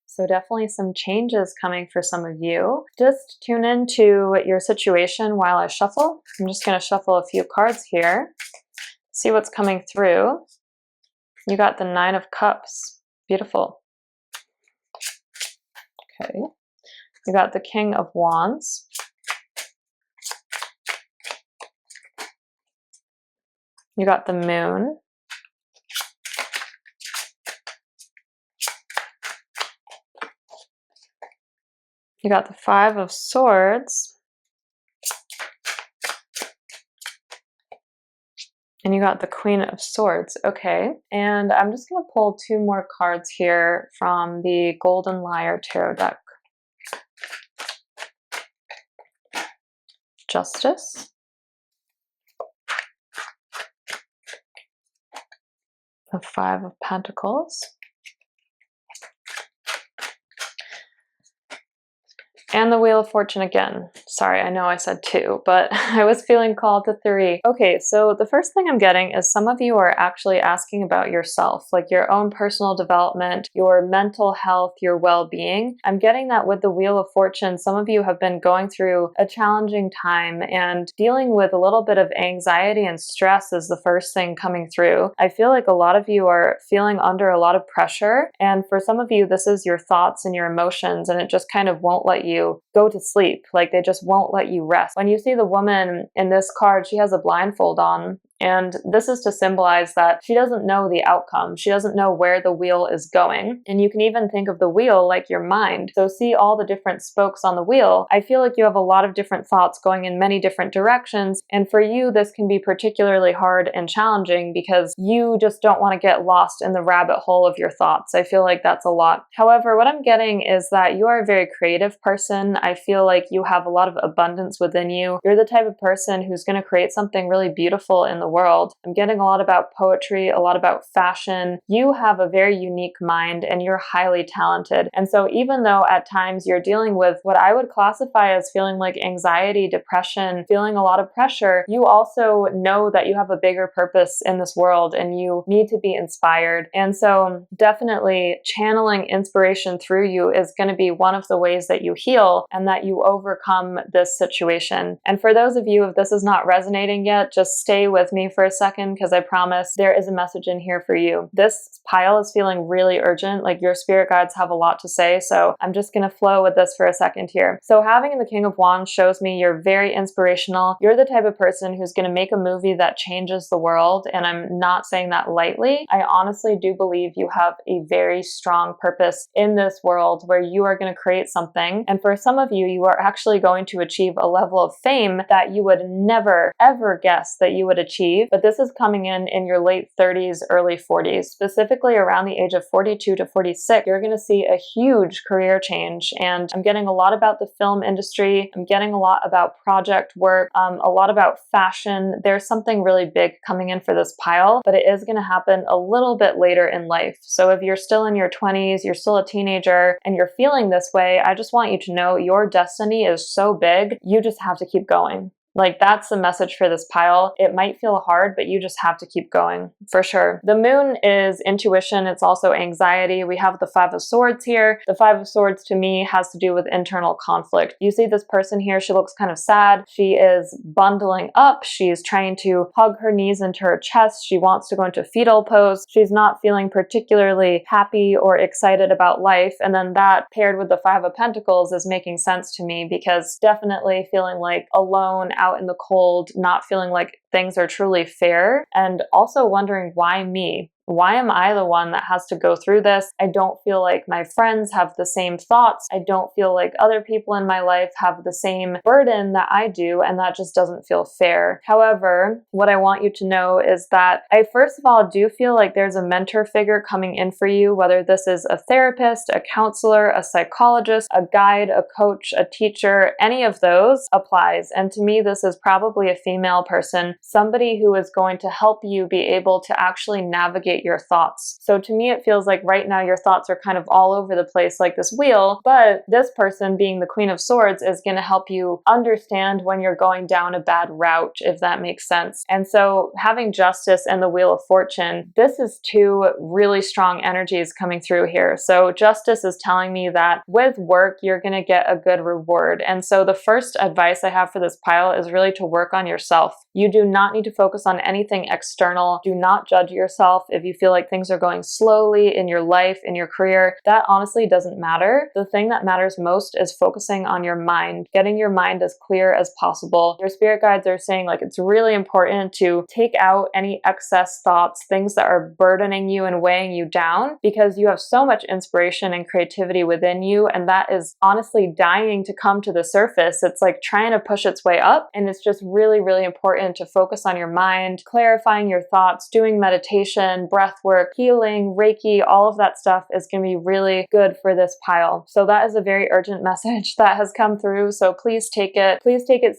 So definitely some changes coming for some of you. Just tune into your situation while I shuffle. I'm just going to shuffle a few cards here. See what's coming through. You got the 9 of Cups. Beautiful. Okay. You got the King of Wands. You got the Moon. You got the 5 of Swords. And you got the Queen of Swords. Okay. And I'm just going to pull 2 more cards here from the Golden Lyre Tarot deck. Justice. The 5 of Pentacles. And the Wheel of Fortune again. Sorry, I know I said 2, but I was feeling called to 3. Okay, so the first thing I'm getting is some of you are actually asking about yourself, like your own personal development, your mental health, your well-being. I'm getting that with the Wheel of Fortune, some of you have been going through a challenging time and dealing with a little bit of anxiety and stress is the first thing coming through. I feel like a lot of you are feeling under a lot of pressure, and for some of you, this is your thoughts and your emotions, and it just kind of won't let you go to sleep. Like they just won't let you rest. When you see the woman in this card, she has a blindfold on And this is to symbolize that she doesn't know the outcome. She doesn't know where the wheel is going. And you can even think of the wheel like your mind. So see all the different spokes on the wheel. I feel like you have a lot of different thoughts going in many different directions. And for you, this can be particularly hard and challenging because you just don't want to get lost in the rabbit hole of your thoughts. I feel like that's a lot. However, what I'm getting is that you are a very creative person. I feel like you have a lot of abundance within you. You're the type of person who's going to create something really beautiful in the world. I'm getting a lot about poetry, a lot about fashion. You have a very unique mind and you're highly talented. And so even though at times you're dealing with what I would classify as feeling like anxiety, depression, feeling a lot of pressure, you also know that you have a bigger purpose in this world and you need to be inspired. And so definitely channeling inspiration through you is going to be one of the ways that you heal and that you overcome this situation. And for those of you, if this is not resonating yet, just stay with me for a second because I promise there is a message in here for you. This pile is feeling really urgent, like your spirit guides have a lot to say, so I'm just going to flow with this for a second here. So having the King of Wands shows me you're very inspirational. You're the type of person who's going to make a movie that changes the world, and I'm not saying that lightly. I honestly do believe you have a very strong purpose in this world where you are going to create something, and for some of you, you are actually going to achieve a level of fame that you would never ever guess that you would achieve. But this is coming in your late 30s, early 40s, specifically around the age of 42 to 46. You're going to see a huge career change, and I'm getting a lot about the film industry. I'm getting a lot about project work, a lot about fashion. There's something really big coming in for this pile, but it is going to happen a little bit later in life. So if you're still in your 20s, you're still a teenager, and you're feeling this way, I just want you to know your destiny is so big, you just have to keep going. Like, that's the message for this pile. It might feel hard, but you just have to keep going, for sure. The moon is intuition. It's also anxiety. We have the Five of Swords here. The Five of Swords to me has to do with internal conflict. You see this person here, she looks kind of sad. She is bundling up. She's trying to hug her knees into her chest. She wants to go into fetal pose. She's not feeling particularly happy or excited about life. And then that paired with the Five of Pentacles is making sense to me because definitely feeling like alone, out in the cold, not feeling like things are truly fair, and also wondering, why me? Why am I the one that has to go through this? I don't feel like my friends have the same thoughts. I don't feel like other people in my life have the same burden that I do, and that just doesn't feel fair. However, what I want you to know is that I first of all do feel like there's a mentor figure coming in for you, whether this is a therapist, a counselor, a psychologist, a guide, a coach, a teacher, any of those applies. And to me, this is probably a female person, somebody who is going to help you be able to actually navigate your thoughts. So to me, it feels like right now your thoughts are kind of all over the place like this wheel, but this person, being the Queen of Swords, is going to help you understand when you're going down a bad route, if that makes sense. And so having Justice and the Wheel of Fortune, this is two really strong energies coming through here. So Justice is telling me that with work, you're going to get a good reward. And so the first advice I have for this pile is really to work on yourself. You do not need to focus on anything external. Do not judge yourself if you feel like things are going slowly in your life, in your career. That honestly doesn't matter. The thing that matters most is focusing on your mind, getting your mind as clear as possible. Your spirit guides are saying like it's really important to take out any excess thoughts, things that are burdening you and weighing you down, because you have so much inspiration and creativity within you, and that is honestly dying to come to the surface. It's like trying to push its way up, and it's just really, really important to focus on your mind, clarifying your thoughts, doing meditation, breath work, healing, Reiki, all of that stuff is going to be really good for this pile. So that is a very urgent message that has come through. So please take it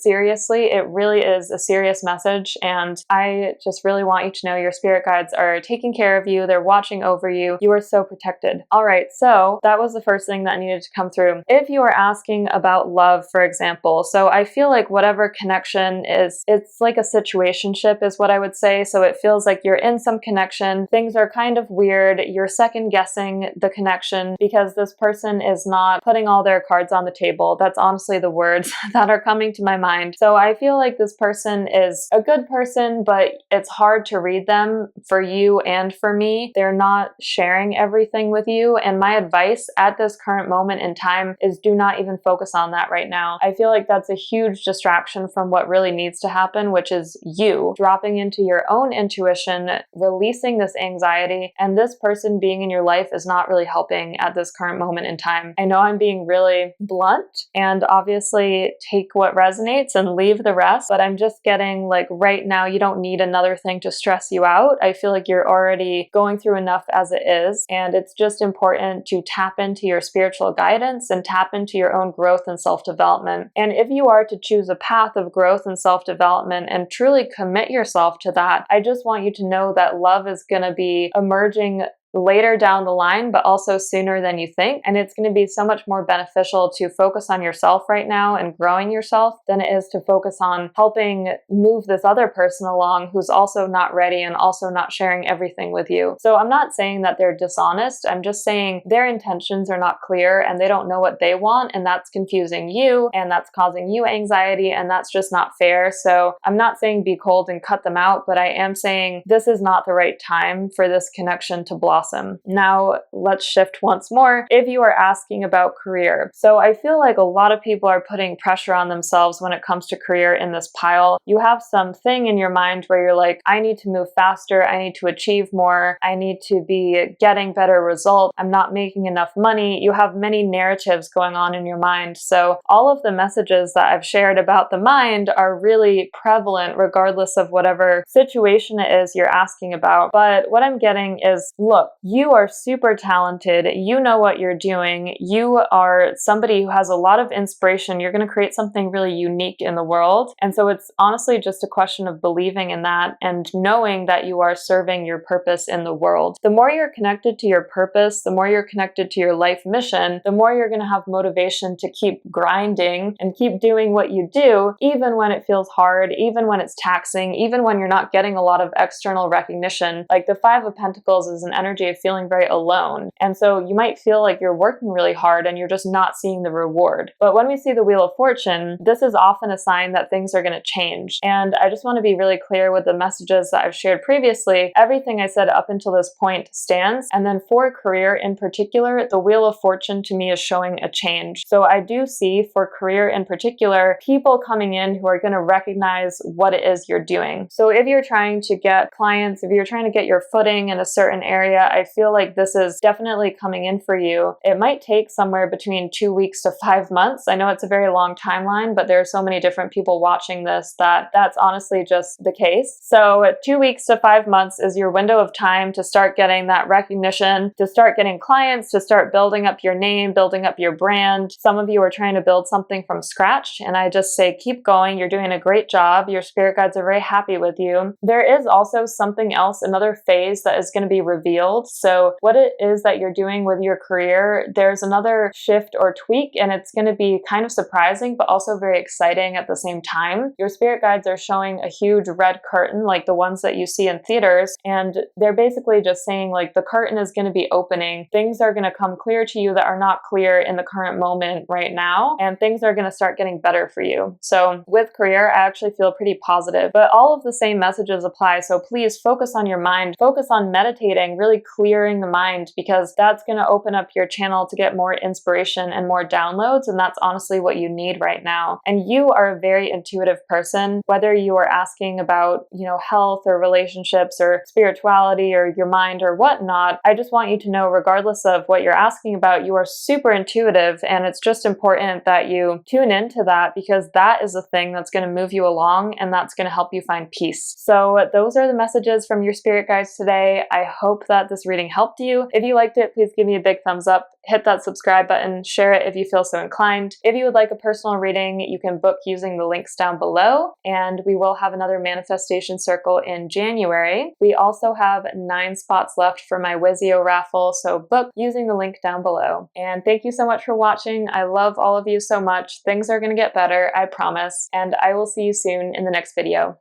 seriously. It really is a serious message. And I just really want you to know your spirit guides are taking care of you. They're watching over you. You are so protected. All right. So that was the first thing that needed to come through. If you are asking about love, for example, so I feel like whatever connection is, it's like a situationship is what I would say. So it feels like you're in some connection, person. Things are kind of weird. You're second guessing the connection because this person is not putting all their cards on the table. That's honestly the words that are coming to my mind. So I feel like this person is a good person, but it's hard to read them for you and for me. They're not sharing everything with you. And my advice at this current moment in time is do not even focus on that right now. I feel like that's a huge distraction from what really needs to happen, which is you dropping into your own intuition, releasing this anxiety, and this person being in your life is not really helping at this current moment in time. I know I'm being really blunt, and obviously take what resonates and leave the rest, but I'm just getting like right now you don't need another thing to stress you out. I feel like you're already going through enough as it is, and it's just important to tap into your spiritual guidance and tap into your own growth and self-development. And if you are to choose a path of growth and self-development and truly commit yourself to that, I just want you to know that love is going to be emerging later down the line, but also sooner than you think. And it's going to be so much more beneficial to focus on yourself right now and growing yourself than it is to focus on helping move this other person along who's also not ready and also not sharing everything with you. So I'm not saying that they're dishonest. I'm just saying their intentions are not clear and they don't know what they want, and that's confusing you and that's causing you anxiety, and that's just not fair. So I'm not saying be cold and cut them out, but I am saying this is not the right time for this connection to blossom. Now, let's shift once more. If you are asking about career. So I feel like a lot of people are putting pressure on themselves when it comes to career in this pile. You have something in your mind where you're like, I need to move faster. I need to achieve more. I need to be getting better results. I'm not making enough money. You have many narratives going on in your mind. So all of the messages that I've shared about the mind are really prevalent regardless of whatever situation it is you're asking about. But what I'm getting is, look, you are super talented. You know what you're doing. You are somebody who has a lot of inspiration. You're going to create something really unique in the world. And so it's honestly just a question of believing in that and knowing that you are serving your purpose in the world. The more you're connected to your purpose, the more you're connected to your life mission, the more you're going to have motivation to keep grinding and keep doing what you do, even when it feels hard, even when it's taxing, even when you're not getting a lot of external recognition. Like the Five of Pentacles is an energy of feeling very alone. And so you might feel like you're working really hard and you're just not seeing the reward. But when we see the Wheel of Fortune, this is often a sign that things are going to change. And I just want to be really clear with the messages that I've shared previously. Everything I said up until this point stands. And then for career in particular, the Wheel of Fortune to me is showing a change. So I do see for career in particular, people coming in who are going to recognize what it is you're doing. So if you're trying to get clients, if you're trying to get your footing in a certain area, I feel like this is definitely coming in for you. It might take somewhere between 2 weeks to 5 months. I know it's a very long timeline, but there are so many different people watching this that that's honestly just the case. So 2 weeks to 5 months is your window of time to start getting that recognition, to start getting clients, to start building up your name, building up your brand. Some of you are trying to build something from scratch, and I just say keep going. You're doing a great job. Your spirit guides are very happy with you. There is also something else, another phase that is going to be revealed. So what it is that you're doing with your career, there's another shift or tweak, and it's going to be kind of surprising, but also very exciting at the same time. Your spirit guides are showing a huge red curtain, like the ones that you see in theaters, and they're basically just saying like the curtain is going to be opening. Things are going to come clear to you that are not clear in the current moment right now, and things are going to start getting better for you. So with career, I actually feel pretty positive, but all of the same messages apply. So please focus on your mind, focus on meditating, really clearing the mind, because that's going to open up your channel to get more inspiration and more downloads. And that's honestly what you need right now. And you are a very intuitive person, whether you are asking about, health or relationships or spirituality or your mind or whatnot. I just want you to know, regardless of what you're asking about, you are super intuitive. And it's just important that you tune into that, because that is the thing that's going to move you along and that's going to help you find peace. So those are the messages from your spirit guides today. I hope that this reading helped you. If you liked it, please give me a big thumbs up. Hit that subscribe button, share it if you feel so inclined. If you would like a personal reading, you can book using the links down below, and we will have another manifestation circle in January. We also have 9 spots left for my Wizio raffle, so book using the link down below. And thank you so much for watching. I love all of you so much. Things are going to get better, I promise, and I will see you soon in the next video.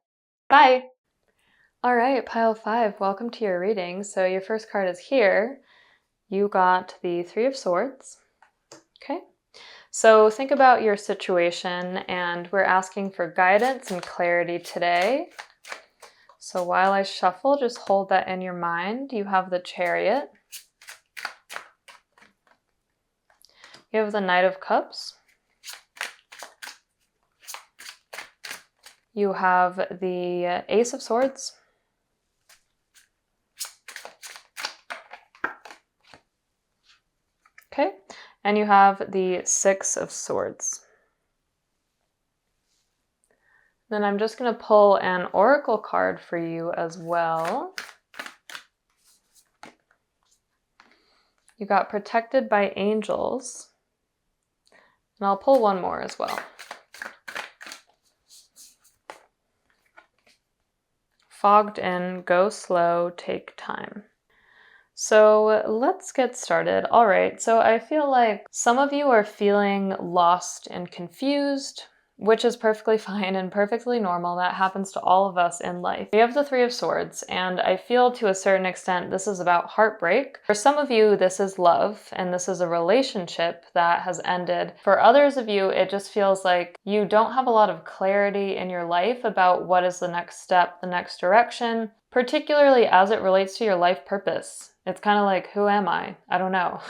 Bye! All right, pile 5, welcome to your reading. So your first card is here. You got the Three of Swords. Okay. So think about your situation, and we're asking for guidance and clarity today. So while I shuffle, just hold that in your mind. You have the Chariot. You have the Knight of Cups. You have the Ace of Swords. Okay, and you have the Six of Swords. Then I'm just going to pull an oracle card for you as well. You got Protected by Angels. And I'll pull one more as well. Fogged in, go slow, take time. So let's get started. All right, so I feel like some of you are feeling lost and confused, which is perfectly fine and perfectly normal. That happens to all of us in life. We have the Three of Swords, and I feel to a certain extent this is about heartbreak. For some of you, this is love, and this is a relationship that has ended. For others of you, it just feels like you don't have a lot of clarity in your life about what is the next step, the next direction, particularly as it relates to your life purpose. It's kind of like, who am I? I don't know.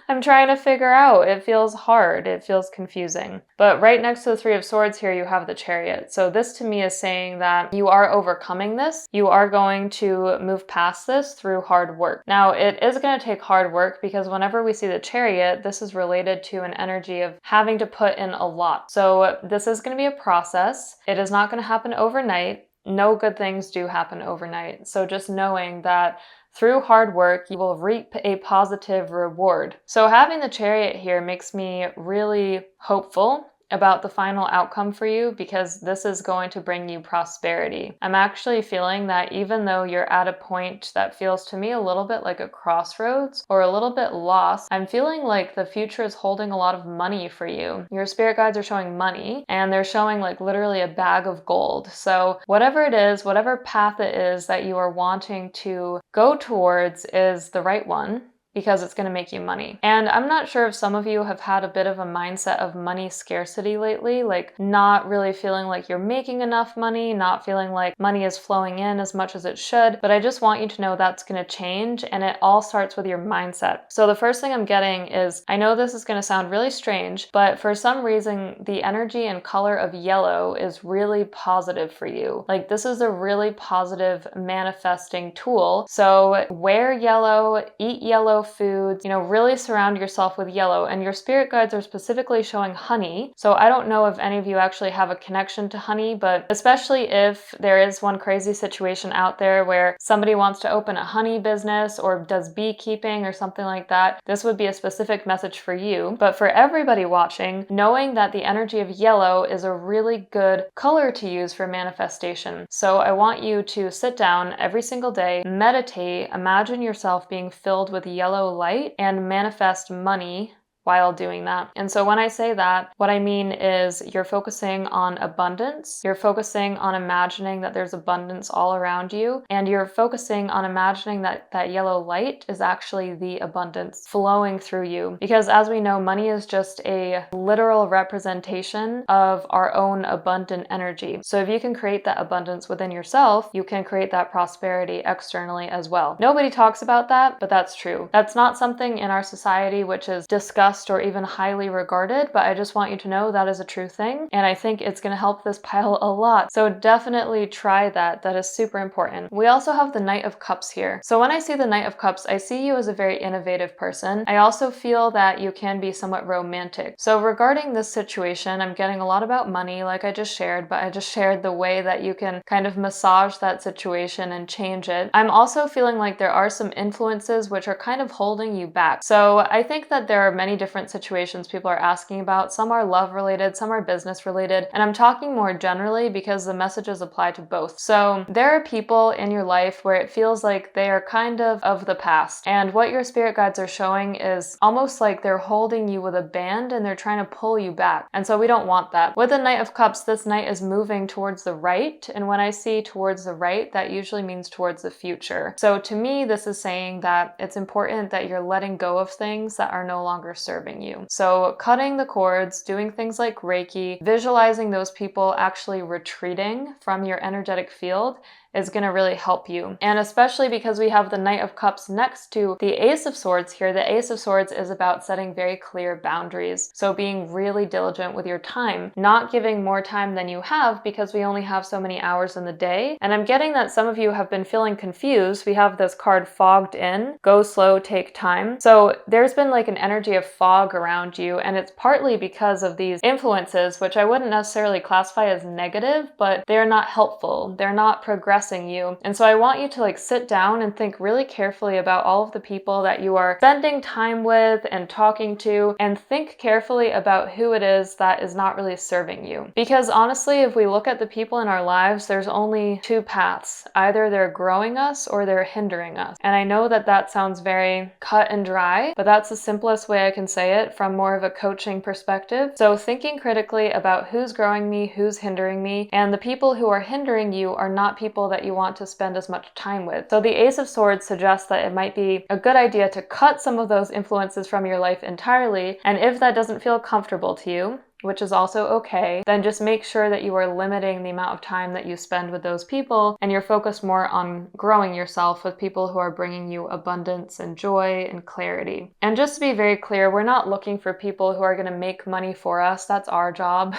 I'm trying to figure out. It feels hard. It feels confusing. But right next to the Three of Swords here, you have the Chariot. So this to me is saying that you are overcoming this. You are going to move past this through hard work. Now, it is going to take hard work because whenever we see the Chariot, this is related to an energy of having to put in a lot. So this is going to be a process. It is not going to happen overnight. No good things do happen overnight. So just knowing that through hard work, you will reap a positive reward. So having the Chariot here makes me really hopeful about the final outcome for you because this is going to bring you prosperity. I'm actually feeling that even though you're at a point that feels to me a little bit like a crossroads or a little bit lost, I'm feeling like the future is holding a lot of money for you. Your spirit guides are showing money, and they're showing like literally a bag of gold. So whatever it is, whatever path it is that you are wanting to go towards is the right one, because it's going to make you money. And I'm not sure if some of you have had a bit of a mindset of money scarcity lately, like not really feeling like you're making enough money, not feeling like money is flowing in as much as it should, but I just want you to know that's going to change, and it all starts with your mindset. So the first thing I'm getting is, I know this is going to sound really strange, but for some reason, the energy and color of yellow is really positive for you. Like this is a really positive manifesting tool. So wear yellow, eat yellow foods, really surround yourself with yellow. And your spirit guides are specifically showing honey. So I don't know if any of you actually have a connection to honey, but especially if there is one crazy situation out there where somebody wants to open a honey business or does beekeeping or something like that, this would be a specific message for you. But for everybody watching, knowing that the energy of yellow is a really good color to use for manifestation. So I want you to sit down every single day, meditate, imagine yourself being filled with yellow light, and manifest money while doing that. And so when I say that, what I mean is you're focusing on abundance, you're focusing on imagining that there's abundance all around you, and you're focusing on imagining that that yellow light is actually the abundance flowing through you. Because as we know, money is just a literal representation of our own abundant energy. So if you can create that abundance within yourself, you can create that prosperity externally as well. Nobody talks about that, but that's true. That's not something in our society which is discussed or even highly regarded, but I just want you to know that is a true thing, and I think it's going to help this pile a lot. So definitely try that. That is super important. We also have the Knight of Cups here. So when I see the Knight of Cups, I see you as a very innovative person. I also feel that you can be somewhat romantic. So regarding this situation, I'm getting a lot about money, like I just shared, but I just shared the way that you can kind of massage that situation and change it. I'm also feeling like there are some influences which are kind of holding you back. So I think that there are many different situations people are asking about. Some are love related, some are business related, and I'm talking more generally because the messages apply to both. So there are people in your life where it feels like they are kind of the past, and what your spirit guides are showing is almost like they're holding you with a band and they're trying to pull you back. And so we don't want that. With the Knight of Cups, this knight is moving towards the right, and when I see towards the right, that usually means towards the future. So to me, this is saying that it's important that you're letting go of things that are no longer serving you. So cutting the cords, doing things like Reiki, visualizing those people actually retreating from your energetic field is going to really help you. And especially because we have the Knight of Cups next to the Ace of Swords here, the Ace of Swords is about setting very clear boundaries. So being really diligent with your time, not giving more time than you have because we only have so many hours in the day. And I'm getting that some of you have been feeling confused. We have this card fogged in, go slow, take time. So there's been like an energy of fog around you, and it's partly because of these influences, which I wouldn't necessarily classify as negative, but they're not helpful. They're not progressive you. And so I want you to like sit down and think really carefully about all of the people that you are spending time with and talking to, and think carefully about who it is that is not really serving you. Because honestly, if we look at the people in our lives, there's only two paths. Either they're growing us or they're hindering us. And I know that that sounds very cut and dry, but that's the simplest way I can say it from more of a coaching perspective. So thinking critically about who's growing me, who's hindering me, and the people who are hindering you are not people that you want to spend as much time with. So the Ace of Swords suggests that it might be a good idea to cut some of those influences from your life entirely, and if that doesn't feel comfortable to you, which is also okay, then just make sure that you are limiting the amount of time that you spend with those people and you're focused more on growing yourself with people who are bringing you abundance and joy and clarity. And just to be very clear, we're not looking for people who are going to make money for us. That's our job.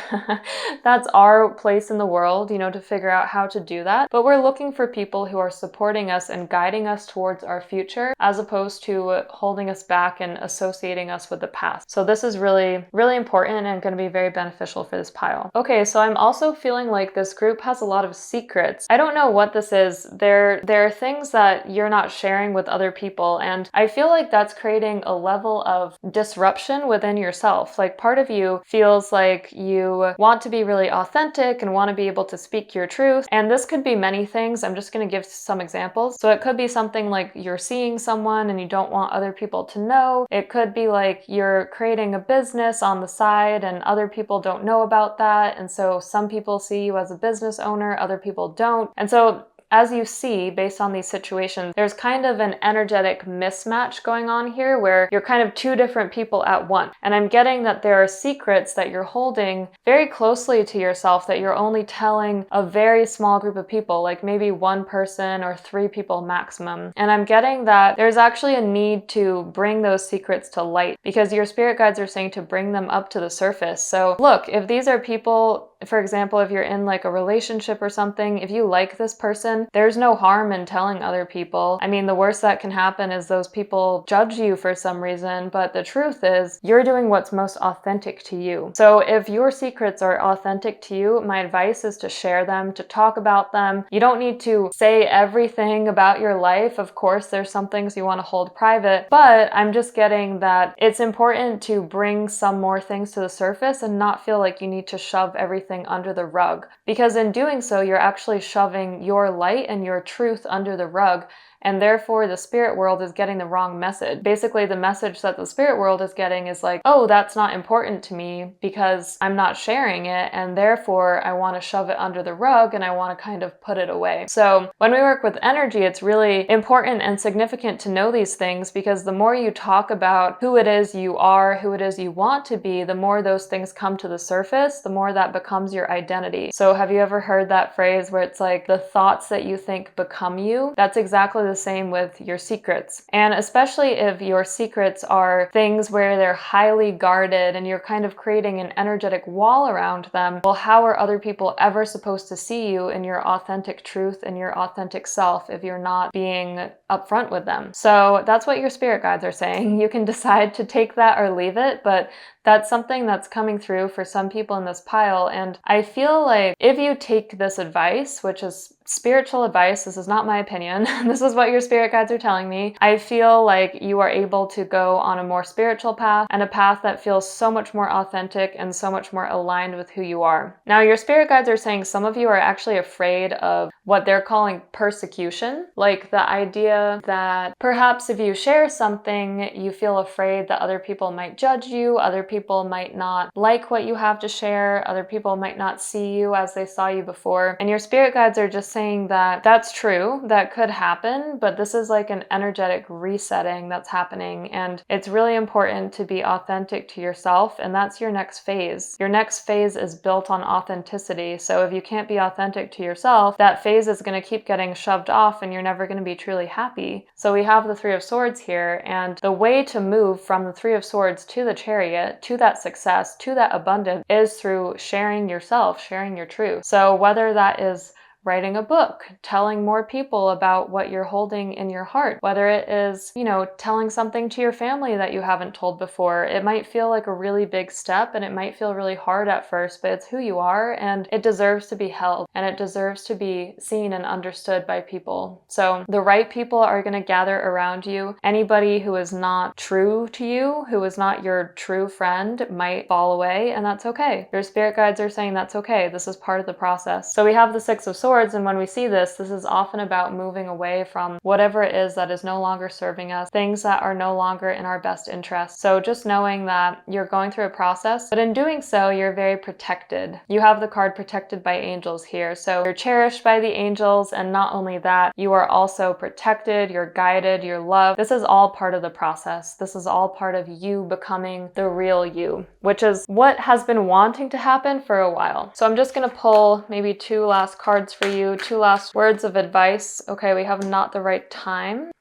That's our place in the world, you know, to figure out how to do that. But we're looking for people who are supporting us and guiding us towards our future, as opposed to holding us back and associating us with the past. So this is really, really important and going to be very beneficial for this pile. Okay, so I'm also feeling like this group has a lot of secrets. I don't know what this is. There are things that you're not sharing with other people, and I feel like that's creating a level of disruption within yourself. Like part of you feels like you want to be really authentic and want to be able to speak your truth, and this could be many things. I'm just going to give some examples. So it could be something like you're seeing someone and you don't want other people to know. It could be like you're creating a business on the side and other people don't know about that, and so some people see you as a business owner, other people don't. And so as you see, based on these situations, there's kind of an energetic mismatch going on here where you're kind of two different people at once. And I'm getting that there are secrets that you're holding very closely to yourself that you're only telling a very small group of people, like maybe one person or 3 people maximum. And I'm getting that there's actually a need to bring those secrets to light because your spirit guides are saying to bring them up to the surface. So look, if these are people, for example, if you're in like a relationship or something, if you like this person, there's no harm in telling other people. I mean, the worst that can happen is those people judge you for some reason, but the truth is you're doing what's most authentic to you. So if your secrets are authentic to you, my advice is to share them, to talk about them. You don't need to say everything about your life. Of course, there's some things you want to hold private, but I'm just getting that it's important to bring some more things to the surface and not feel like you need to shove everything under the rug, because in doing so, you're actually shoving your light and your truth under the rug. And therefore, the spirit world is getting the wrong message. Basically, the message that the spirit world is getting is like, oh, that's not important to me because I'm not sharing it, and therefore I want to shove it under the rug and I want to kind of put it away. So when we work with energy, it's really important and significant to know these things, because the more you talk about who it is you are, who it is you want to be, the more those things come to the surface, the more that becomes your identity. So have you ever heard that phrase where it's like the thoughts that you think become you? That's exactly the same with your secrets. And especially if your secrets are things where they're highly guarded and you're kind of creating an energetic wall around them, well, how are other people ever supposed to see you in your authentic truth and your authentic self if you're not being upfront with them? So that's what your spirit guides are saying. You can decide to take that or leave it, but That's something that's coming through for some people in this pile. And I feel like if you take this advice, which is spiritual advice, this is not my opinion, this is what your spirit guides are telling me, I feel like you are able to go on a more spiritual path and a path that feels so much more authentic and so much more aligned with who you are. Now, your spirit guides are saying some of you are actually afraid of what they're calling persecution, like the idea that perhaps if you share something, you feel afraid that other people might judge you, other people might not like what you have to share, other people might not see you as they saw you before. And your spirit guides are just saying that that's true, that could happen, but this is like an energetic resetting that's happening, and it's really important to be authentic to yourself, and that's your next phase. Your next phase is built on authenticity, so if you can't be authentic to yourself, that phase is going to keep getting shoved off and you're never going to be truly happy. So we have the Three of Swords here, and the way to move from the Three of Swords to the Chariot, to that success, to that abundance, is through sharing yourself, sharing your truth. So whether that is writing a book, telling more people about what you're holding in your heart, whether it is, telling something to your family that you haven't told before. It might feel like a really big step and it might feel really hard at first, but it's who you are and it deserves to be held and it deserves to be seen and understood by people. So the right people are going to gather around you. Anybody who is not true to you, who is not your true friend, might fall away, and that's okay. Your spirit guides are saying that's okay. This is part of the process. So we have the Six of Swords. And when we see this is often about moving away from whatever it is that is no longer serving us, things that are no longer in our best interest. So just knowing that you're going through a process, but in doing so, you're very protected. You have the card protected by angels here. So you're cherished by the angels, and not only that, you are also protected, you're guided, you're loved. This is all part of the process. This is all part of you becoming the real you, which is what has been wanting to happen for a while. So I'm just going to pull maybe two last cards for you, two last words of advice. Okay, we have not the right time.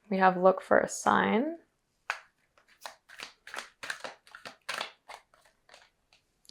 We have look for a sign.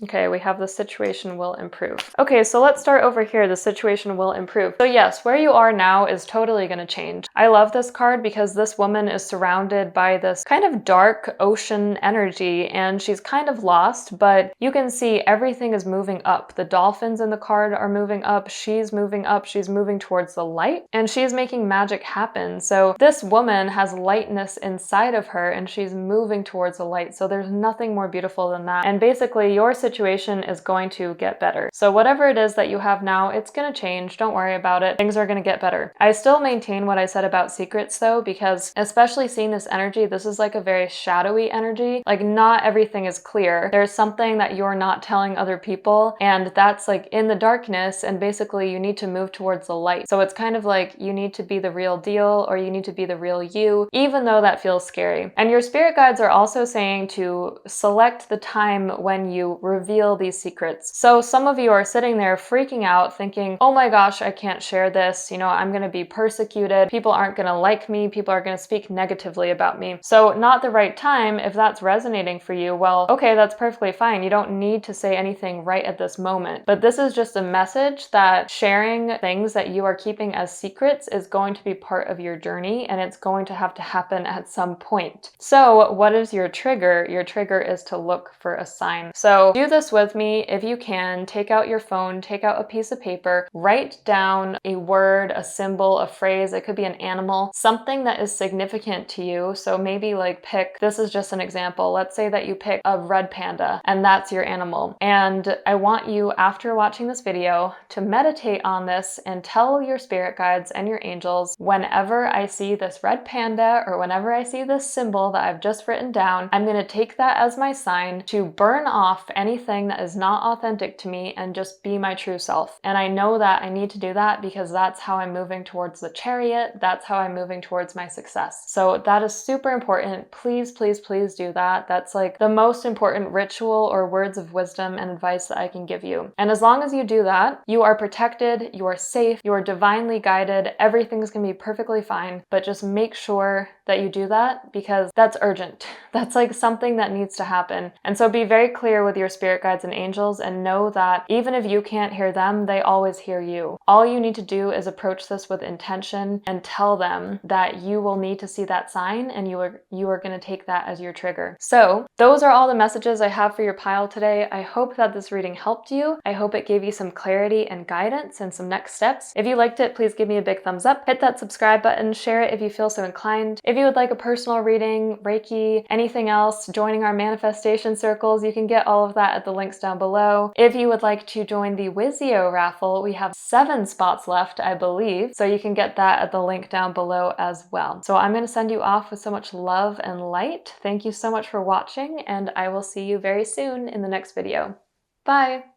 Okay, we have the situation will improve. Okay, so let's start over here. The situation will improve. So yes, where you are now is totally going to change. I love this card because this woman is surrounded by this kind of dark ocean energy and she's kind of lost, but you can see everything is moving up. The dolphins in the card are moving up. She's moving up. She's moving towards the light and she's making magic happen. So this woman has lightness inside of her and she's moving towards the light. So there's nothing more beautiful than that. And basically your situation is going to get better. So whatever it is that you have now, it's going to change. Don't worry about it. Things are going to get better. I still maintain what I said about secrets though, because especially seeing this energy, this is like a very shadowy energy. Like not everything is clear. There's something that you're not telling other people and that's like in the darkness, and basically you need to move towards the light. So it's kind of like you need to be the real deal or you need to be the real you, even though that feels scary. And your spirit guides are also saying to select the time when you reveal these secrets. So some of you are sitting there freaking out thinking, oh my gosh, I can't share this. I'm going to be persecuted. People aren't going to like me. People are going to speak negatively about me. So not the right time. If that's resonating for you, well, okay, that's perfectly fine. You don't need to say anything right at this moment. But this is just a message that sharing things that you are keeping as secrets is going to be part of your journey and it's going to have to happen at some point. So what is your trigger? Your trigger is to look for a sign. So do this with me if you can. Take out your phone, take out a piece of paper, write down a word, a symbol, a phrase. It could be an animal, something that is significant to you. So maybe like pick, this is just an example. Let's say that you pick a red panda and that's your animal. And I want you, after watching this video, to meditate on this and tell your spirit guides and your angels, whenever I see this red panda or whenever I see this symbol that I've just written down, I'm going to take that as my sign to burn off anything that is not authentic to me and just be my true self. And I know that I need to do that because that's how I'm moving towards the chariot. That's how I'm moving towards my success. So that is super important. Please, please, please do that. That's like the most important ritual or words of wisdom and advice that I can give you. And as long as you do that, you are protected, you are safe, you are divinely guided, everything's gonna be perfectly fine, but just make sure that you do that, because that's urgent. That's like something that needs to happen. And so be very clear with your spirit guides and angels, and know that even if you can't hear them, they always hear you. All you need to do is approach this with intention and tell them that you will need to see that sign, and you are going to take that as your trigger. So those are all the messages I have for your pile today. I hope that this reading helped you. I hope it gave you some clarity and guidance and some next steps. If you liked it, please give me a big thumbs up. Hit that subscribe button, share it if you feel so inclined. If you would like a personal reading, Reiki, anything else, joining our manifestation circles, you can get all of that at the links down below. If you would like to join the Wizio raffle, we have 7 spots left, I believe, so you can get that at the link down below as well. So I'm going to send you off with so much love and light. Thank you so much for watching, and I will see you very soon in the next video. Bye!